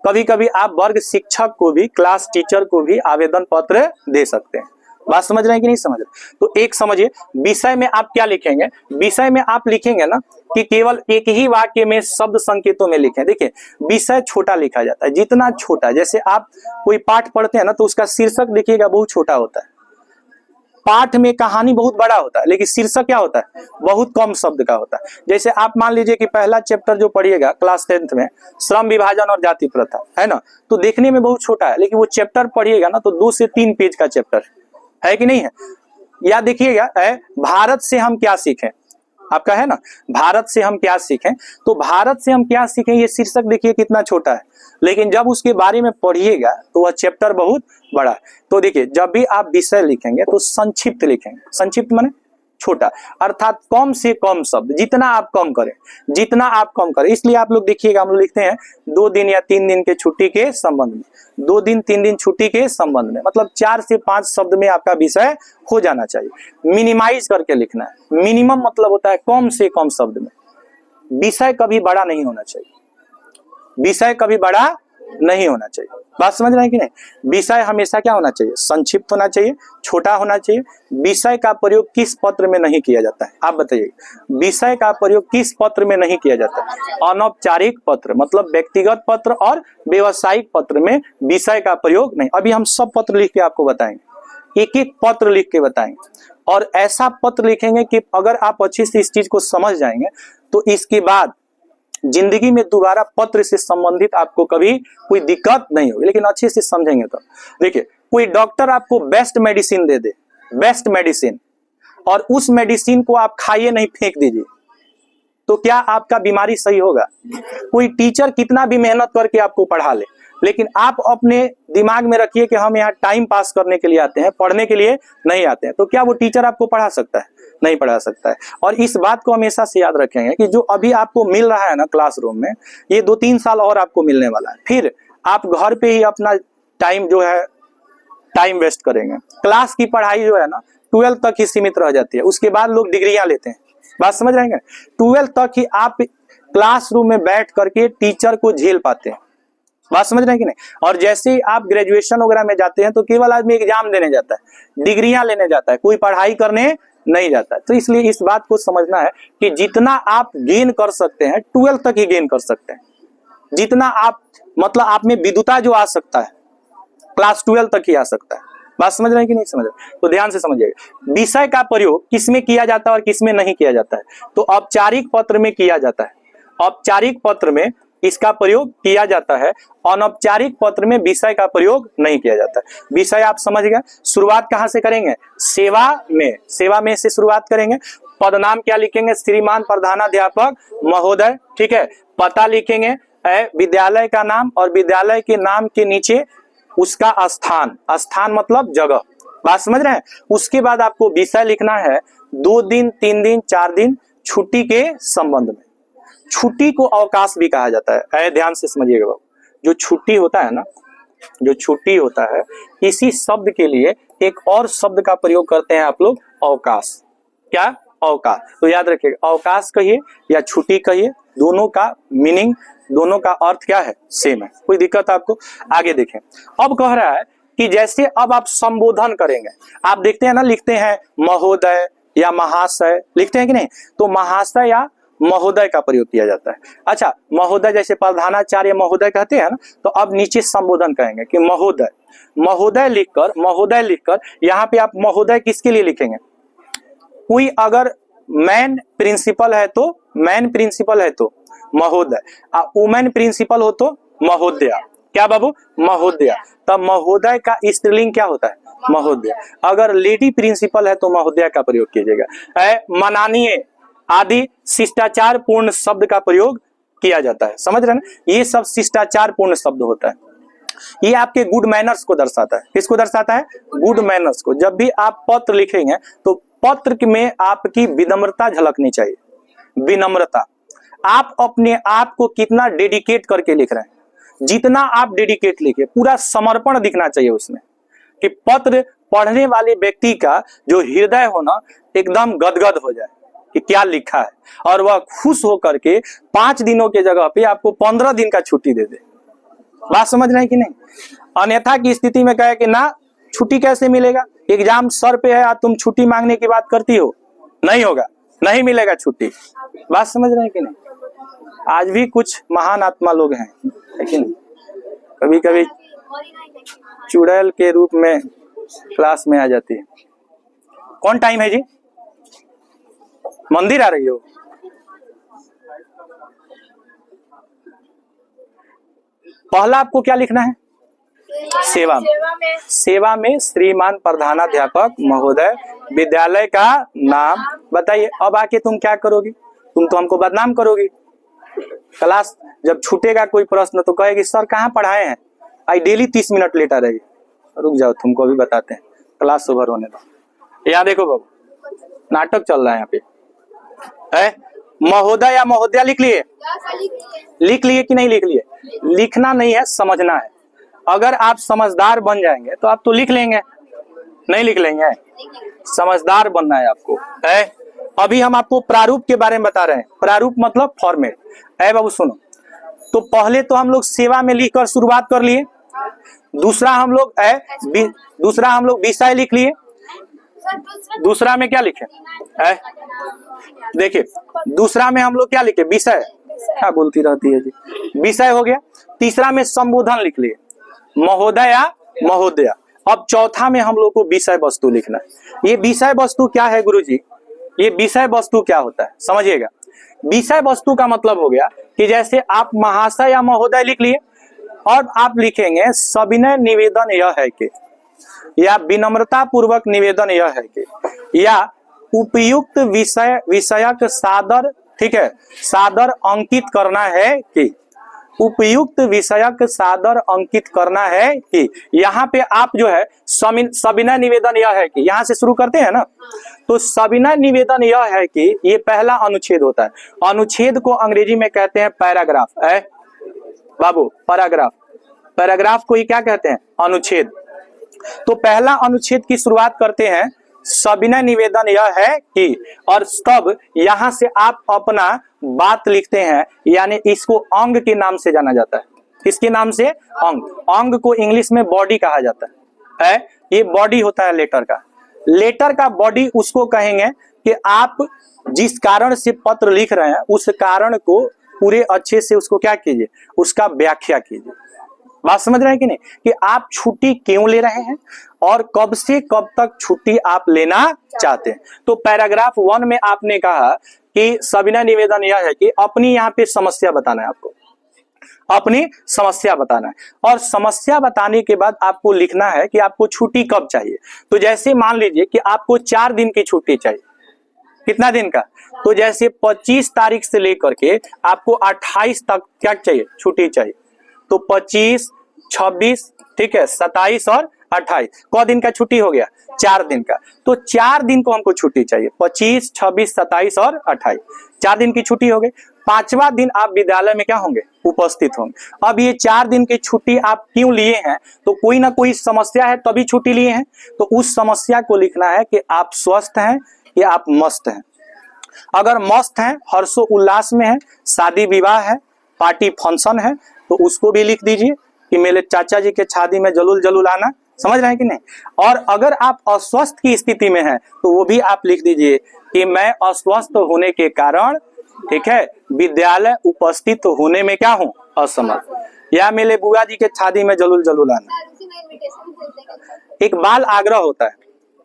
कभी कभी आप वर्ग शिक्षक को भी, क्लास टीचर को भी आवेदन पत्र दे सकते हैं। बात समझ रहे हैं कि नहीं समझ रहे? तो एक समझिए, विषय में आप क्या लिखेंगे? विषय में आप लिखेंगे ना कि केवल एक ही वाक्य में शब्द संकेतों में लिखें। देखिए, विषय छोटा लिखा जाता है, जितना छोटा, जैसे आप कोई पाठ पढ़ते हैं ना तो उसका शीर्षक देखिएगा बहुत छोटा होता है। पाठ में कहानी बहुत बड़ा होता है, लेकिन शीर्षक क्या होता है? बहुत कम शब्द का होता है। जैसे आप मान लीजिए कि पहला चैप्टर जो पढ़िएगा क्लास 10th में, श्रम विभाजन और जाति प्रथा, है ना, तो देखने में बहुत छोटा है, लेकिन वो चैप्टर पढ़िएगा ना तो 2 से 3 पेज का चैप्टर है कि नहीं है? या देखिएगा, भारत से हम क्या सीखें, आपका है ना, भारत से हम क्या सीखें, तो भारत से हम क्या सीखें, ये शीर्षक देखिए कितना छोटा है, लेकिन जब उसके बारे में पढ़िएगा तो वह चैप्टर बहुत बड़ा है। तो देखिए, जब भी आप विषय लिखेंगे तो संक्षिप्त लिखेंगे। संक्षिप्त माने छोटा, अर्थात कम से कम शब्द, जितना आप कम करें, जितना आप कम करें। इसलिए आप लोग देखिएगा, हम लोग लिखते हैं 2 दिन या 3 दिन के छुट्टी के संबंध में, 2 दिन 3 दिन छुट्टी के संबंध में, मतलब 4 से 5 शब्द में आपका विषय हो जाना चाहिए। मिनिमाइज करके लिखना है। मिनिमम मतलब होता है कम से कम शब्द में। विषय कभी बड़ा नहीं होना चाहिए, विषय कभी बड़ा नहीं होना चाहिए। बात समझ रहे हैं कि नहीं? विषय हमेशा क्या होना चाहिए? संक्षिप्त होना चाहिए, छोटा होना चाहिए। विषय का प्रयोग किस पत्र में नहीं किया जाता है? आप बताइए, विषय का प्रयोग किस पत्र में नहीं किया जाता है? अनौपचारिक पत्र, मतलब व्यक्तिगत पत्र और व्यवसायिक पत्र में विषय का प्रयोग नहीं। अभी हम सब पत्र लिख के आपको बताएंगे, एक एक पत्र लिख के बताएंगे, और ऐसा पत्र लिखेंगे कि अगर आप अच्छे से इस चीज को समझ जाएंगे तो इसके बाद जिंदगी में दोबारा पत्र से संबंधित आपको कभी कोई दिक्कत नहीं होगी, लेकिन अच्छे से समझेंगे तो। देखिए, कोई डॉक्टर आपको बेस्ट मेडिसिन दे दे, बेस्ट मेडिसिन, और उस मेडिसिन को आप खाइए नहीं, फेंक दीजिए, तो क्या आपका बीमारी सही होगा? कोई टीचर कितना भी मेहनत करके आपको पढ़ा ले, लेकिन आप अपने दिमाग में रखिए कि हम यहाँ टाइम पास करने के लिए आते हैं, पढ़ने के लिए नहीं आते हैं, तो क्या वो टीचर आपको पढ़ा सकता है? नहीं पढ़ा सकता है। और इस बात को हमेशा से याद रखेंगे कि जो अभी आपको मिल रहा है ना क्लासरूम में, ये 2-3 साल और आपको मिलने वाला है। फिर आप घर पे ही अपना टाइम जो है टाइम वेस्ट करेंगे। क्लास की पढ़ाई जो है ना 12 तक ही सीमित रह जाती है, उसके बाद लोग डिग्रियां लेते हैं। बात समझ रहे हैं? 12 तक ही आप क्लासरूम में बैठ करके टीचर को झेल पाते हैं। बात समझ रहे हैं कि नहीं? और जैसे ही आप ग्रेजुएशन वगैरह में जाते हैं तो केवल आदमी एग्जाम देने जाता है, डिग्रियां लेने जाता है, कोई पढ़ाई करने नहीं जाता है। तो इसलिए इस बात को समझना है कि जितना आप गेन कर सकते हैं 12 तक ही गेन कर सकते हैं। जितना आप मतलब आप में विद्वता जो आ सकता है क्लास 12 तक ही आ सकता है। बात समझ रहे हैं कि नहीं समझ रहे? तो ध्यान से समझिएगा। विषय का प्रयोग किसमें किया जाता है और किसमें नहीं किया जाता है? तो औपचारिक पत्र में किया जाता है। औपचारिक पत्र में इसका प्रयोग किया जाता है, अनौपचारिक पत्र में विषय का प्रयोग नहीं किया जाता है। विषय आप समझ गए। शुरुआत कहां से करेंगे? सेवा में। सेवा में से शुरुआत करेंगे। पदनाम क्या लिखेंगे? श्रीमान प्रधानाध्यापक महोदय। ठीक है। पता लिखेंगे विद्यालय का नाम और विद्यालय के नाम के नीचे उसका स्थान। स्थान मतलब जगह। बात समझ रहे हैं? उसके बाद आपको विषय लिखना है 2 दिन 3 दिन 4 दिन छुट्टी के संबंध में। छुट्टी को अवकाश भी कहा जाता है। ध्यान से समझिएगा बाबू, जो छुट्टी होता है ना, जो छुट्टी होता है, इसी शब्द के लिए एक और शब्द का प्रयोग करते हैं आप लोग, अवकाश। क्या? अवकाश। तो याद रखिएगा, अवकाश कहिए या छुट्टी कहिए, दोनों का मीनिंग, दोनों का अर्थ क्या है? सेम है। कोई दिक्कत आपको? आगे देखें। अब कह रहा है कि जैसे अब आप संबोधन करेंगे, आप देखते हैं ना, लिखते हैं महोदय या महाशय, लिखते हैं कि नहीं? तो महाशय या महोदय का प्रयोग किया जाता है। अच्छा, महोदय जैसे प्रधानाचार्य महोदय कहते हैं ना, तो अब नीचे संबोधन कहेंगे कि महोदय। महोदय लिखकर यहाँ पे आप महोदय किसके लिए लिखेंगे? कोई अगर मैन प्रिंसिपल है तो महोदय, वुमेन प्रिंसिपल हो तो महोदया। क्या बाबू? महोदया। तब महोदय का स्त्रीलिंग क्या होता है? महोदय। अगर लेडी प्रिंसिपल है तो महोदया का प्रयोग कीजिएगा। माननीय आदि शिष्टाचार पूर्ण शब्द का प्रयोग किया जाता है। समझ रहे हैं ना? ये सब शिष्टाचार पूर्ण शब्द होता है। ये आपके गुड मैनर्स को दर्शाता है। किसको दर्शाता है? गुड मैनर्स को। जब भी आप पत्र लिखेंगे तो पत्र में आपकी विनम्रता झलकनी चाहिए। विनम्रता। आप अपने आप को कितना डेडिकेट करके लिख रहे हैं, जितना आप डेडिकेट लिखे, पूरा समर्पण दिखना चाहिए उसमें, कि पत्र पढ़ने वाले व्यक्ति का जो हृदय हो ना, एकदम गदगद हो जाए कि क्या लिखा है, और वह खुश होकर के 5 दिनों के जगह पे आपको 15 दिन का छुट्टी दे दे। बात समझ रहे हैं कि नहीं? अन्यथा की स्थिति में कहे कि ना छुट्टी कैसे मिलेगा, एग्जाम सर पे है और तुम छुट्टी मांगने की बात करती हो, नहीं होगा, नहीं मिलेगा छुट्टी। बात समझ रहे हैं कि नहीं? आज भी कुछ महान आत्मा लोग हैं, लेकिन कभी कभी चुड़ैल के रूप में क्लास में आ जाती है। कौन टाइम है जी? मंदिर आ रही हो? पहला आपको क्या लिखना है? सेवा में। सेवा में श्रीमान प्रधानाध्यापक महोदय, विद्यालय का नाम। बताइए अब आके तुम क्या करोगी? तुम तो हमको बदनाम करोगी। क्लास जब छूटेगा कोई प्रश्न तो कहेगी सर कहाँ पढ़ाए हैं, आई डेली 30 मिनट लेटा रही। रुक जाओ, तुमको अभी बताते हैं, क्लास ओवर होने दो। यहाँ देखो बाबू, नाटक चल रहा है यहाँ पे। है महोदय या महोदया लिख लिए? लिख लिए कि नहीं लिख लिए? लिखना नहीं है, समझना है। अगर आप समझदार बन जाएंगे तो आप तो लिख लेंगे, नहीं लिख लेंगे? समझदार बनना है आपको। है अभी हम आपको प्रारूप के बारे में बता रहे हैं। प्रारूप मतलब फॉर्मेट। है बाबू सुनो, तो पहले तो हम लोग सेवा में लिखकर शुरुआत कर लिए। दूसरा हम लोग विषय लिख लिए। दूसरा में क्या लिखे? देखिए दूसरा में हम लोग क्या लिखे? विषय। क्या बोलती रहती है जी? विषय हो गया। तीसरा में संबोधन लिख लिए, महोदय या महोदया। अब चौथा में हम लोग को विषय वस्तु लिखना है। ये विषय वस्तु क्या है गुरुजी? ये विषय वस्तु क्या होता है समझिएगा। विषय वस्तु का मतलब हो गया कि जैसे आप महाशय या महोदय लिख लिए और आप लिखेंगे सविनय निवेदन यह है कि, या विनम्रता पूर्वक निवेदन यह है कि, या उपयुक्त विषयक सादर, ठीक है, सादर अंकित करना है कि, उपयुक्त विषयक सादर अंकित करना है कि। यहाँ पे आप जो है सविनय निवेदन यह है कि, यहाँ से शुरू करते हैं ना, तो सविनय निवेदन यह है कि ये पहला अनुच्छेद होता है। अनुच्छेद को अंग्रेजी में कहते हैं पैराग्राफ। है बाबू, पैराग्राफ। पैराग्राफ को ही क्या कहते हैं? अनुच्छेद। तो पहला अनुच्छेद की शुरुआत करते हैं। सविनय निवेदन यह है कि, और तब यहां से आप अपना बात लिखते हैं, यानी इसको अंग के नाम से जाना जाता है। किसके नाम से? अंग। अंग को इंग्लिश में बॉडी कहा जाता है। ये बॉडी होता है लेटर का। लेटर का बॉडी उसको कहेंगे कि आप जिस कारण से पत्र लिख रहे हैं उस कारण को पूरे अच्छे से उसको क्या कीजिए, उसका व्याख्या कीजिए। बात समझ रहे हैं कि नहीं, कि आप छुट्टी क्यों ले रहे हैं और कब से कब तक छुट्टी आप लेना चाहते हैं। तो पैराग्राफ 1 में आपने कहा कि सविनय निवेदन यह है कि अपनी यहाँ पे समस्या बताना है, आपको अपनी समस्या बताना है। और समस्या बताने के बाद आपको लिखना है कि आपको छुट्टी कब चाहिए। तो जैसे मान लीजिए कि आपको 4 दिन की छुट्टी चाहिए। कितना दिन का? तो जैसे 25 तारीख से लेकर के आपको 28 तक क्या चाहिए, छुट्टी चाहिए। तो 25, 26, ठीक है, 27 और 28 क दिन का छुट्टी हो गया? 4 दिन का। तो 4 दिन को हमको छुट्टी चाहिए, 25, 26, 27 और 28, 4 दिन की छुट्टी हो गई। 5वां दिन आप विद्यालय में क्या होंगे, उपस्थित होंगे। अब ये 4 दिन की छुट्टी आप क्यों लिए हैं, तो कोई ना कोई समस्या है तभी छुट्टी लिए हैं। तो उस समस्या को लिखना है कि आप स्वस्थ हैं या आप मस्त हैं। अगर मस्त हैं, हर्षो उल्लास में है, शादी विवाह है, पार्टी फंक्शन है, तो उसको भी लिख दीजिए कि मेरे चाचा जी के शादी में जलूल जलूल आना। समझ रहे हैं कि नहीं। और अगर आप अस्वस्थ की स्थिति में हैं तो वो भी आप लिख दीजिए कि मैं अस्वस्थ होने के कारण, ठीक है, विद्यालय उपस्थित होने में क्या हूं, असमर्थ, या मेरे बुआ जी के शादी में जलूल जलूल आना। एक बाल आग्रह होता है,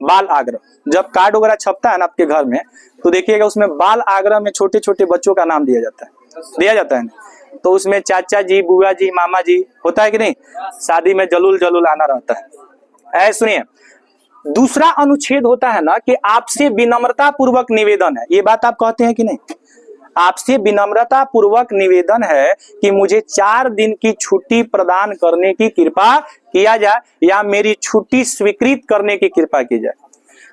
बाल आग्रह। जब कार्ड वगैरह छपता है ना आपके घर में, तो देखिएगा उसमें बाल आग्रह में छोटे छोटे बच्चों का नाम दिया जाता है ना। तो उसमें चाचा जी, बुआ जी, मामा जी होता है कि नहीं, शादी में जलूल जलूल आना रहता है। सुनिए, दूसरा अनुच्छेद होता है ना कि आपसे विनम्रता पूर्वक निवेदन है। ये बात आप कहते हैं कि नहीं, आपसे विनम्रता पूर्वक निवेदन है कि मुझे 4 दिन की छुट्टी प्रदान करने की कृपा किया जाए, या मेरी छुट्टी स्वीकृत करने की कृपा की जाए,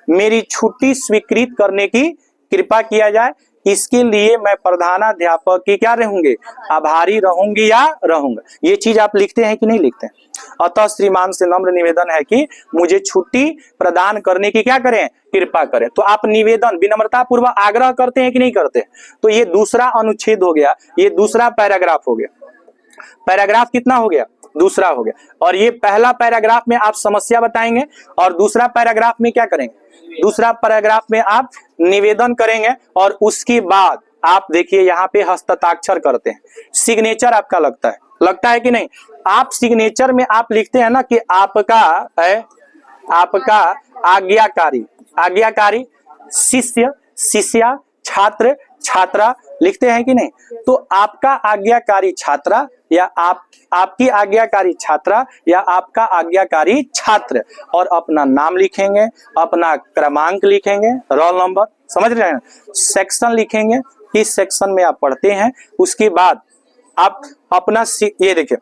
मेरी छुट्टी स्वीकृत करने की कृपा किया जाए। इसके लिए मैं प्रधानाध्यापक की क्या रहूंगे, आभारी रहूंगी या रहूंगा। ये चीज आप लिखते हैं कि नहीं लिखते हैं। अतः श्रीमान से नम्र निवेदन है कि मुझे छुट्टी प्रदान करने की क्या करें, कृपा करें। तो आप निवेदन विनम्रता पूर्वक आग्रह करते हैं कि नहीं करते। तो ये दूसरा अनुच्छेद हो गया, ये दूसरा पैराग्राफ हो गया। पैराग्राफ कितना हो गया, दूसरा हो गया। और ये पहला पैराग्राफ में आप समस्या बताएंगे और दूसरा पैराग्राफ में क्या करेंगे, दूसरा पैराग्राफ में आप निवेदन करेंगे। और उसके बाद आप देखिए यहाँ पे हस्ताक्षर करते हैं, सिग्नेचर आपका लगता है कि नहीं। आप सिग्नेचर में आप लिखते हैं ना कि आपका है, आपका आज्ञाकारी शिष्य, शिष्या, छात्र, छात्रा लिखते हैं कि नहीं। तो आपका आज्ञाकारी छात्रा या आपकी आज्ञाकारी छात्रा या आपका आज्ञाकारी छात्र, और अपना नाम लिखेंगे, अपना क्रमांक लिखेंगे, रोल नंबर, समझ रहे हैं, सेक्शन लिखेंगे, किस सेक्शन में आप पढ़ते हैं। उसके बाद आप अपना ये देखिए,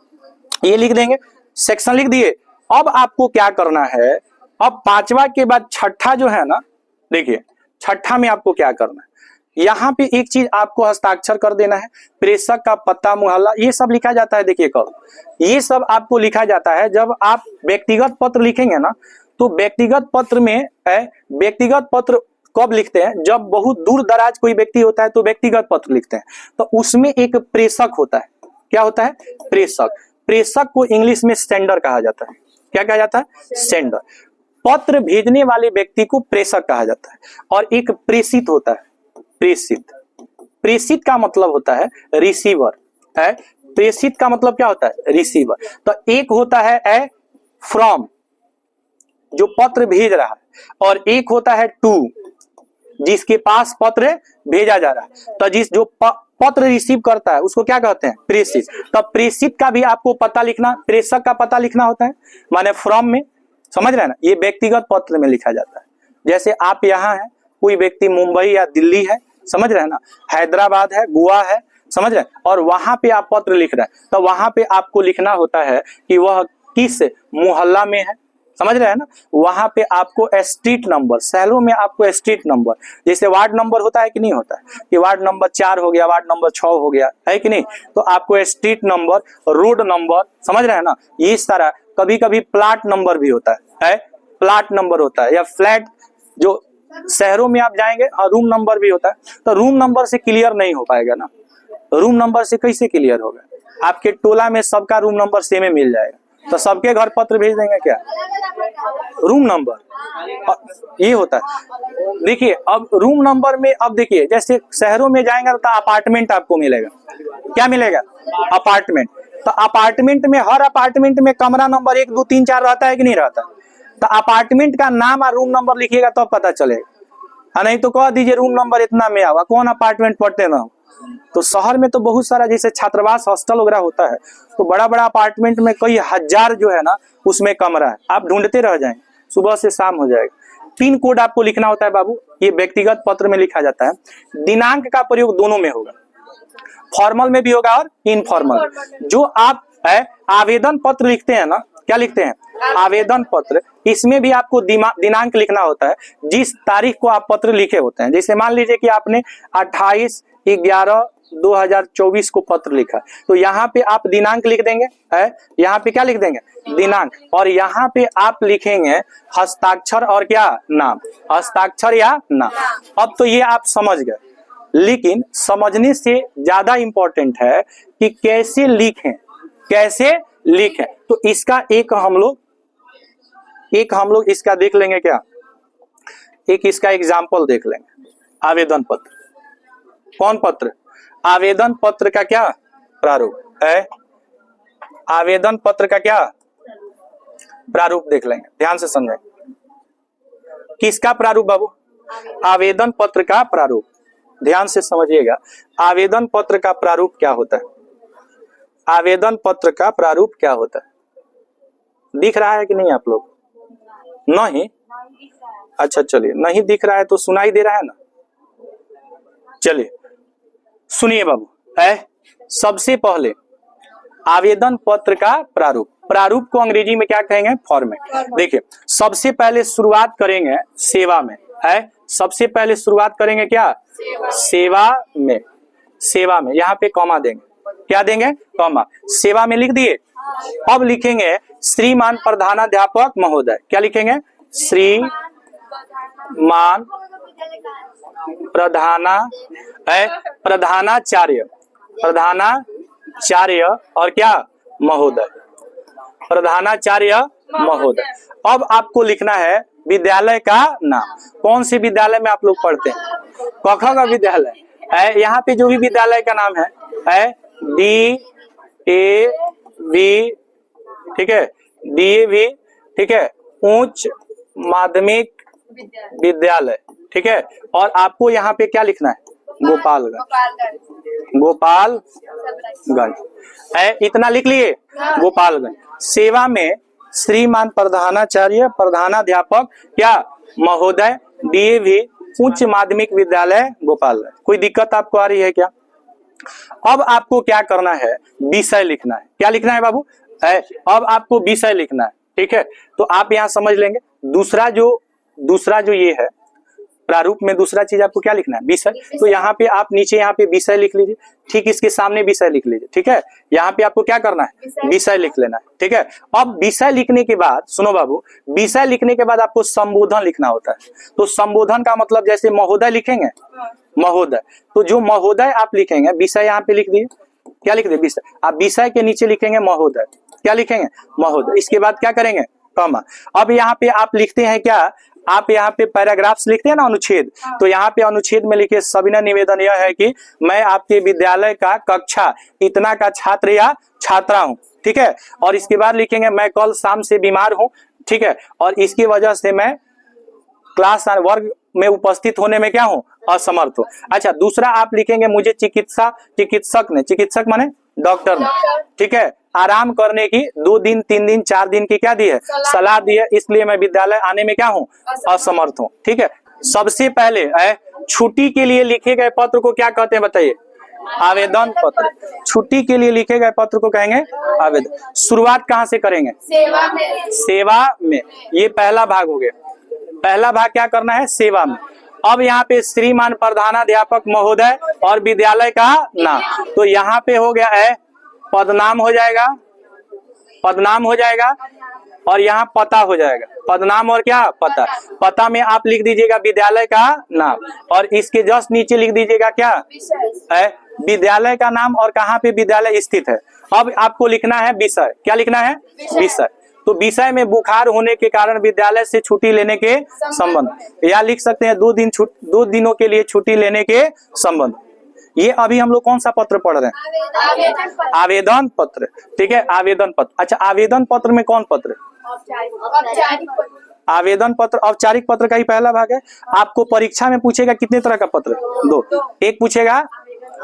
ये लिख देंगे, सेक्शन लिख दिए। अब आपको क्या करना है, अब 5वां के बाद 6ठा जो है ना, देखिए 6ठा में आपको क्या करना है, यहाँ पे एक चीज आपको हस्ताक्षर कर देना है। प्रेषक का पता, मोहल्ला, ये सब लिखा जाता है। देखिए कब ये सब आपको लिखा जाता है, जब आप व्यक्तिगत पत्र लिखेंगे ना, तो व्यक्तिगत पत्र में व्यक्तिगत पत्र कब लिखते हैं, जब बहुत दूर दराज कोई व्यक्ति होता है तो व्यक्तिगत पत्र लिखते हैं। तो उसमें एक प्रेषक होता है। क्या होता है, प्रेषक। प्रेषक को इंग्लिश में सेंडर कहा जाता है। क्या कहा जाता है, सेंडर। पत्र भेजने वाले व्यक्ति को प्रेषक कहा जाता है। और एक प्रेषित होता है, प्रेषित का मतलब होता है रिसीवर है। प्रेषित का मतलब क्या होता है, रिसीवर। तो एक होता है फ्रॉम, जो पत्र भेज रहा है, और एक होता है टू, जिसके पास पत्र भेजा जा रहा है। तो जो पत्र रिसीव करता है उसको क्या कहते हैं, प्रेषित। तो प्रेषित का भी आपको पता लिखना, प्रेषक का पता लिखना होता है, माने फ्रॉम में, समझ रहे हैं ना। ये व्यक्तिगत पत्र में लिखा जाता है। जैसे आप यहाँ हैं, कोई व्यक्ति मुंबई या दिल्ली है, समझ रहे हैं ना, हैदराबाद है, गोवा है, समझ रहे हैं, और वहां पे आप पत्र लिख रहे हैं, तो वहां पे आपको लिखना होता है कि वह किस मोहल्ला में है, समझ रहे हैं ना। वहां पे आपको स्ट्रीट नंबर, शहरों में आपको स्ट्रीट नंबर, जैसे वार्ड नंबर होता है कि नहीं होता है, कि वार्ड नंबर 4 हो गया, वार्ड नंबर 6 हो गया, है कि नहीं। तो आपको स्ट्रीट नंबर, रोड नंबर, समझ रहे हैं ना। ये सारा, कभी कभी प्लाट नंबर भी होता है, है, प्लाट नंबर होता है, या फ्लैट, जो शहरों में आप जाएंगे रूम नंबर भी होता है। तो रूम नंबर से क्लियर नहीं हो पाएगा ना, रूम नंबर से कैसे क्लियर होगा? आपके टोला में सबका रूम नंबर सेम ही मिल जाएगा, तो सबके घर पत्र भेज देंगे क्या? रूम नंबर ये होता है। देखिए अब रूम नंबर में, अब देखिए जैसे शहरों में जाएंगे तो अपार्टमेंट आपको मिलेगा, क्या मिलेगा? अपार्टमेंट। तो अपार्टमेंट में, हर अपार्टमेंट में कमरा नंबर 1 2 3 4 रहता है कि नहीं रहता? तो अपार्टमेंट का नाम और रूम नंबर लिखिएगा तो पता चलेगा, नहीं तो कह दीजिए रूम नंबर इतना में आवा, कौन अपार्टमेंट पढ़ते ना हो। तो शहर में तो बहुत सारा जैसे छात्रावास हॉस्टल वगैरह होता है, तो बड़ा बड़ा अपार्टमेंट में कई हजार जो है ना उसमें कमरा है, आप ढूंढते रह जाएंगे, सुबह से शाम हो जाएगा। पिन कोड आपको लिखना होता है बाबू, ये व्यक्तिगत पत्र में लिखा जाता है। दिनांक का प्रयोग दोनों में होगा, फॉर्मल में भी होगा और इनफॉर्मल। जो आप आवेदन पत्र लिखते हैं ना, क्या लिखते हैं? आवेदन पत्र, इसमें भी आपको दिनांक लिखना होता है, जिस तारीख को आप पत्र लिखे होते हैं। जैसे मान लीजिए कि आपने 28/11/2024 को पत्र लिखा, तो यहाँ पे आप दिनांक लिख देंगे, यहाँ पे क्या लिख देंगे? दिनांक, और यहाँ पे आप लिखेंगे हस्ताक्षर और क्या? नाम, हस्ताक्षर या नाम। अब तो ये आप समझ गए, लेकिन समझने से ज्यादा इंपॉर्टेंट है कि कैसे लिखें, कैसे लिखें। तो इसका एक हम लोग इसका देख लेंगे क्या, एक इसका एग्जाम्पल देख लेंगे। आवेदन पत्र, कौन पत्र? आवेदन पत्र का क्या प्रारूप है? आवेदन पत्र का क्या प्रारूप देख लेंगे, ध्यान से समझें। किसका प्रारूप बाबू? आवेदन पत्र का प्रारूप, ध्यान से समझिएगा। आवेदन पत्र का प्रारूप क्या होता है? आवेदन पत्र का प्रारूप क्या होता है? दिख रहा है कि नहीं आप लोग? नहीं, अच्छा चलिए, नहीं दिख रहा है तो सुनाई दे रहा है ना, चलिए सुनिए बाबू। सबसे पहले आवेदन पत्र का प्रारूप, प्रारूप को अंग्रेजी में क्या कहेंगे? फॉर्मेट। देखिए सबसे पहले शुरुआत करेंगे सेवा में, सबसे पहले शुरुआत करेंगे क्या? सेवा में। सेवा में यहाँ पे कॉमा देंगे, क्या देंगे? कॉमा। सेवा में लिख दिए। अब लिखेंगे श्रीमान प्रधानाध्यापक महोदय, क्या लिखेंगे? श्रीमान प्रधानाचार्य, प्रधानाचार्य और क्या? महोदय, प्रधानाचार्य महोदय। अब आपको लिखना है विद्यालय का नाम। कौन से विद्यालय में आप लोग पढ़ते हैं? क ख का विद्यालय है। यहाँ पे जो भी विद्यालय का नाम है DAV, ठीक है, DAV, ठीक है, उच्च माध्यमिक विद्यालय, ठीक है। और आपको यहाँ पे क्या लिखना है? गोपालगंज, गोपालगंज, इतना लिख लिए, गोपालगंज। सेवा में श्रीमान प्रधानाचार्य प्रधानाध्यापक क्या? महोदय, DAV उच्च माध्यमिक विद्यालय गोपालगंज। कोई दिक्कत आपको आ रही है क्या? अब आपको क्या करना है? विषय लिखना है। क्या लिखना है बाबू? अब आपको विषय लिखना है, ठीक है। तो आप यहाँ समझ लेंगे। दूसरा जो ये है प्रारूप में, दूसरा चीज आपको क्या लिखना है? विषय। तो यहाँ पे आप नीचे यहाँ पे विषय लिख लीजिए, ठीक इसके सामने विषय लिख लीजिए, ठीक है। यहाँ पे आपको क्या करना है? विषय लिख लेना है, ठीक है। अब विषय लिखने के बाद सुनो बाबू, विषय लिखने के बाद आपको संबोधन लिखना होता है। तो संबोधन का मतलब जैसे महोदय लिखेंगे, महोदय, तो जो महोदय आप लिखेंगे, विषय यहाँ पे लिख दिए, क्या लिख दिए? विषय। आप विषय के नीचे लिखेंगे महोदय, क्या लिखेंगे? महोदय। इसके बाद क्या करेंगे? कॉमा। अब यहाँ पे आप लिखते हैं क्या? आप यहाँ पे पैराग्राफ्स लिखते हैं ना, अनुच्छेद। तो यहाँ पे अनुच्छेद में लिखे सविनय निवेदन यह है कि मैं आपके विद्यालय का कक्षा इतना का छात्र या छात्रा हूँ, ठीक है। और इसके बाद लिखेंगे मैं कल शाम से बीमार हूँ, ठीक है, और इसकी वजह से मैं क्लास वर्ग में उपस्थित होने में क्या हूँ? असमर्थ हूँ। अच्छा, दूसरा आप लिखेंगे मुझे चिकित्सक माने डॉक्टर ने, ठीक है, आराम करने की 2 दिन 3 दिन 4 दिन की क्या दी है? सलाह दी है, इसलिए मैं विद्यालय आने में क्या हूँ? असमर्थ हूँ, ठीक है। सबसे पहले छुट्टी के लिए लिखे गए पत्र को क्या कहते हैं बताइए? आवेदन पत्र। छुट्टी के लिए लिखे गए पत्र को कहेंगे आवेदन। शुरुआत कहाँ से करेंगे? सेवा में। सेवा में, ये पहला भाग हो गया। पहला भाग क्या करना है? सेवा में। अब यहाँ पे श्रीमान प्रधानाध्यापक महोदय और विद्यालय का नाम, तो यहाँ पे हो गया है पदनाम हो जाएगा, पदनाम हो जाएगा, और यहाँ पता हो जाएगा, पदनाम और क्या पता। पता में आप लिख दीजिएगा विद्यालय का नाम, और इसके जस्ट नीचे लिख दीजिएगा क्या है, विद्यालय का नाम और कहाँ पे विद्यालय स्थित है। अब आपको लिखना है विषय, क्या लिखना है विषय। तो विषय में बुखार होने के कारण विद्यालय से छुट्टी लेने के संबंध, या लिख सकते हैं 2 दिनों के लिए छुट्टी लेने के संबंध। ये अभी हम लोग कौन सा पत्र पढ़ रहे हैं, आवेदन पत्र, ठीक है, आवेदन पत्र। अच्छा, आवेदन पत्र में कौन पत्र, आवेदन पत्र औपचारिक पत्र का ही पहला भाग है। आपको परीक्षा में पूछेगा कितने तरह का पत्र, 2, एक पूछेगा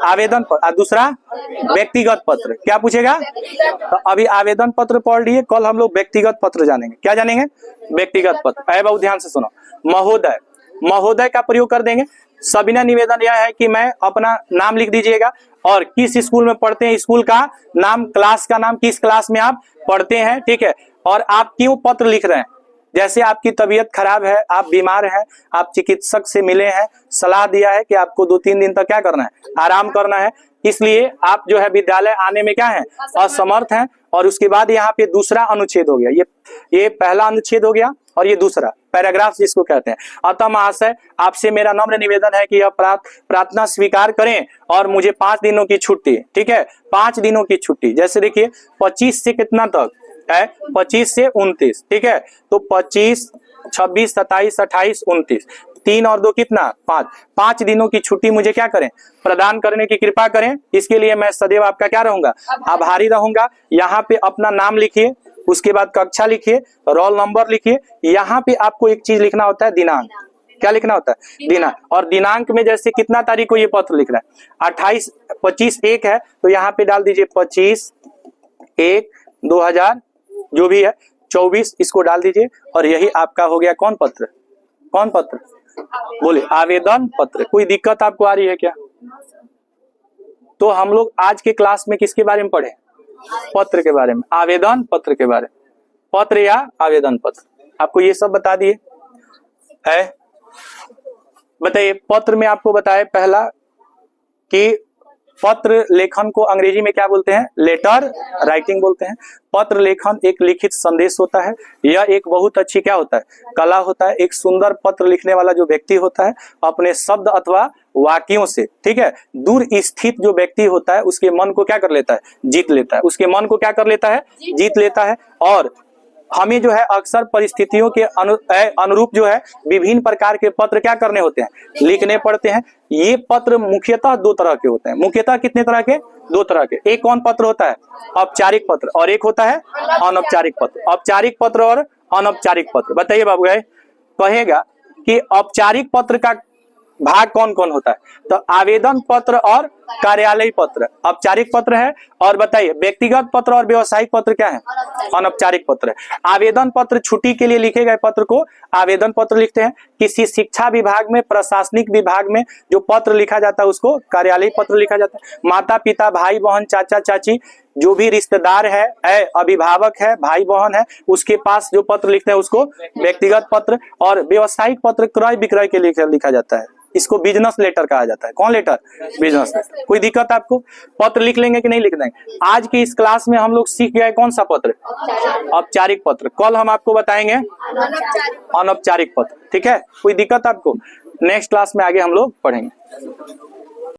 आवेदन पत्र और दूसरा व्यक्तिगत पत्र। क्या पूछेगा, तो अभी आवेदन पत्र पढ़ लिए, कल हम लोग व्यक्तिगत पत्र जानेंगे। क्या जानेंगे, व्यक्तिगत पत्र। बहुत ध्यान से सुनो, महोदय, महोदय का प्रयोग कर देंगे। सविनय निवेदन यह है कि मैं अपना नाम लिख दीजिएगा और किस स्कूल में पढ़ते हैं, स्कूल का नाम, क्लास का नाम, किस क्लास में आप पढ़ते हैं, ठीक है, और आप क्यों पत्र लिख रहे हैं। जैसे आपकी तबीयत खराब है, आप बीमार हैं, आप चिकित्सक से मिले हैं, सलाह दिया है कि आपको 2-3 दिन तक क्या करना है, आराम करना है, इसलिए आप जो है विद्यालय आने में क्या है, असमर्थ हैं। और उसके बाद यहाँ पे दूसरा अनुच्छेद हो गया, ये पहला अनुच्छेद हो गया और ये दूसरा पैराग्राफ जिसको कहते हैं। अतः महाशय, आपसे मेरा नम्र निवेदन है कि यह प्रार्थना स्वीकार करें और मुझे 5 दिनों की छुट्टी, ठीक है, 5 दिनों की छुट्टी। जैसे देखिए 25 से कितना तक है, 25 से 29, ठीक है, तो 25, 26, 27, 28, 29, 3 और 2 कितना 5, 5 दिनों की छुट्टी मुझे क्या करें, प्रदान करने की कृपा करें। इसके लिए मैं सदैव आपका क्या रहूंगा, आभारी रहूंगा। यहाँ पे अपना नाम लिखिए, उसके बाद कक्षा लिखिए, रोल नंबर लिखिए। यहाँ पे आपको एक चीज लिखना होता है, दिनांक। क्या लिखना होता है, दिनांक। और दिनांक में जैसे कितना तारीख को ये पत्र लिख रहा है, 28, 25 1 है, तो यहाँ पे डाल दीजिए 25/1/2000 जो भी है 24, इसको डाल दीजिए और यही आपका हो गया कौन पत्र, कौन पत्र बोले, आवेदन पत्र। कोई दिक्कत आपको आ रही है क्या। तो हम लोग आज के क्लास में किसके बारे में पढ़े, पत्र के बारे में, आवेदन पत्र के बारे में, पत्र या आवेदन पत्र, आपको ये सब बता दिए है। बताइए, पत्र में आपको बताए पहला कि पत्र लेखन को अंग्रेजी में क्या बोलते हैं, लेटर राइटिंग बोलते हैं। पत्र लेखन एक लिखित संदेश होता है। यह एक बहुत अच्छी क्या होता है, कला होता है। एक सुंदर पत्र लिखने वाला जो व्यक्ति होता है, अपने शब्द अथवा वाक्यों से, ठीक है, दूर स्थित जो व्यक्ति होता है उसके मन को क्या कर लेता है, जीत लेता है, उसके मन को क्या कर लेता है, जीत लेता है। और हमें जो है अक्सर परिस्थितियों के अनुरूप जो है विभिन्न प्रकार के पत्र क्या करने होते हैं, लिखने पड़ते हैं। ये पत्र मुख्यतः 2 तरह के होते हैं। मुख्यतः कितने तरह के, 2 तरह के। एक कौन पत्र होता है, औपचारिक पत्र, और एक होता है अनौपचारिक पत्र। औपचारिक पत्र और अनौपचारिक पत्र, बताइए बाबू भाई, कहेगा कि औपचारिक पत्र का भाग कौन कौन होता है, तो आवेदन पत्र और कार्यालय पत्र औपचारिक पत्र है। और बताइए व्यक्तिगत पत्र और व्यवसायिक पत्र क्या है, अनौपचारिक पत्र है। आवेदन पत्र छुट्टी के लिए लिखे गए पत्र को आवेदन पत्र लिखते हैं। किसी शिक्षा विभाग में, प्रशासनिक विभाग में जो पत्र लिखा जाता है उसको कार्यालय पत्र लिखा जाता है। माता पिता, भाई बहन, चाचा चाची, जो भी रिश्तेदार है, अभिभावक है, भाई बहन है, उसके पास जो पत्र लिखते हैं उसको व्यक्तिगत पत्र। और व्यवसायिक पत्र क्रय विक्रय के लिए लिखा जाता है, इसको बिजनेस लेटर कहा जाता है। कौन लेटर, बिजनेस लेटर। कोई दिक्कत आपको, पत्र लिख लेंगे कि नहीं लिख देंगे। आज की इस क्लास में हम लोग सीख गए कौन सा पत्र, औपचारिक पत्र। कल हम आपको बताएंगे अनौपचारिक पत्र, ठीक है। कोई दिक्कत आपको, नेक्स्ट क्लास में आगे हम लोग पढ़ेंगे।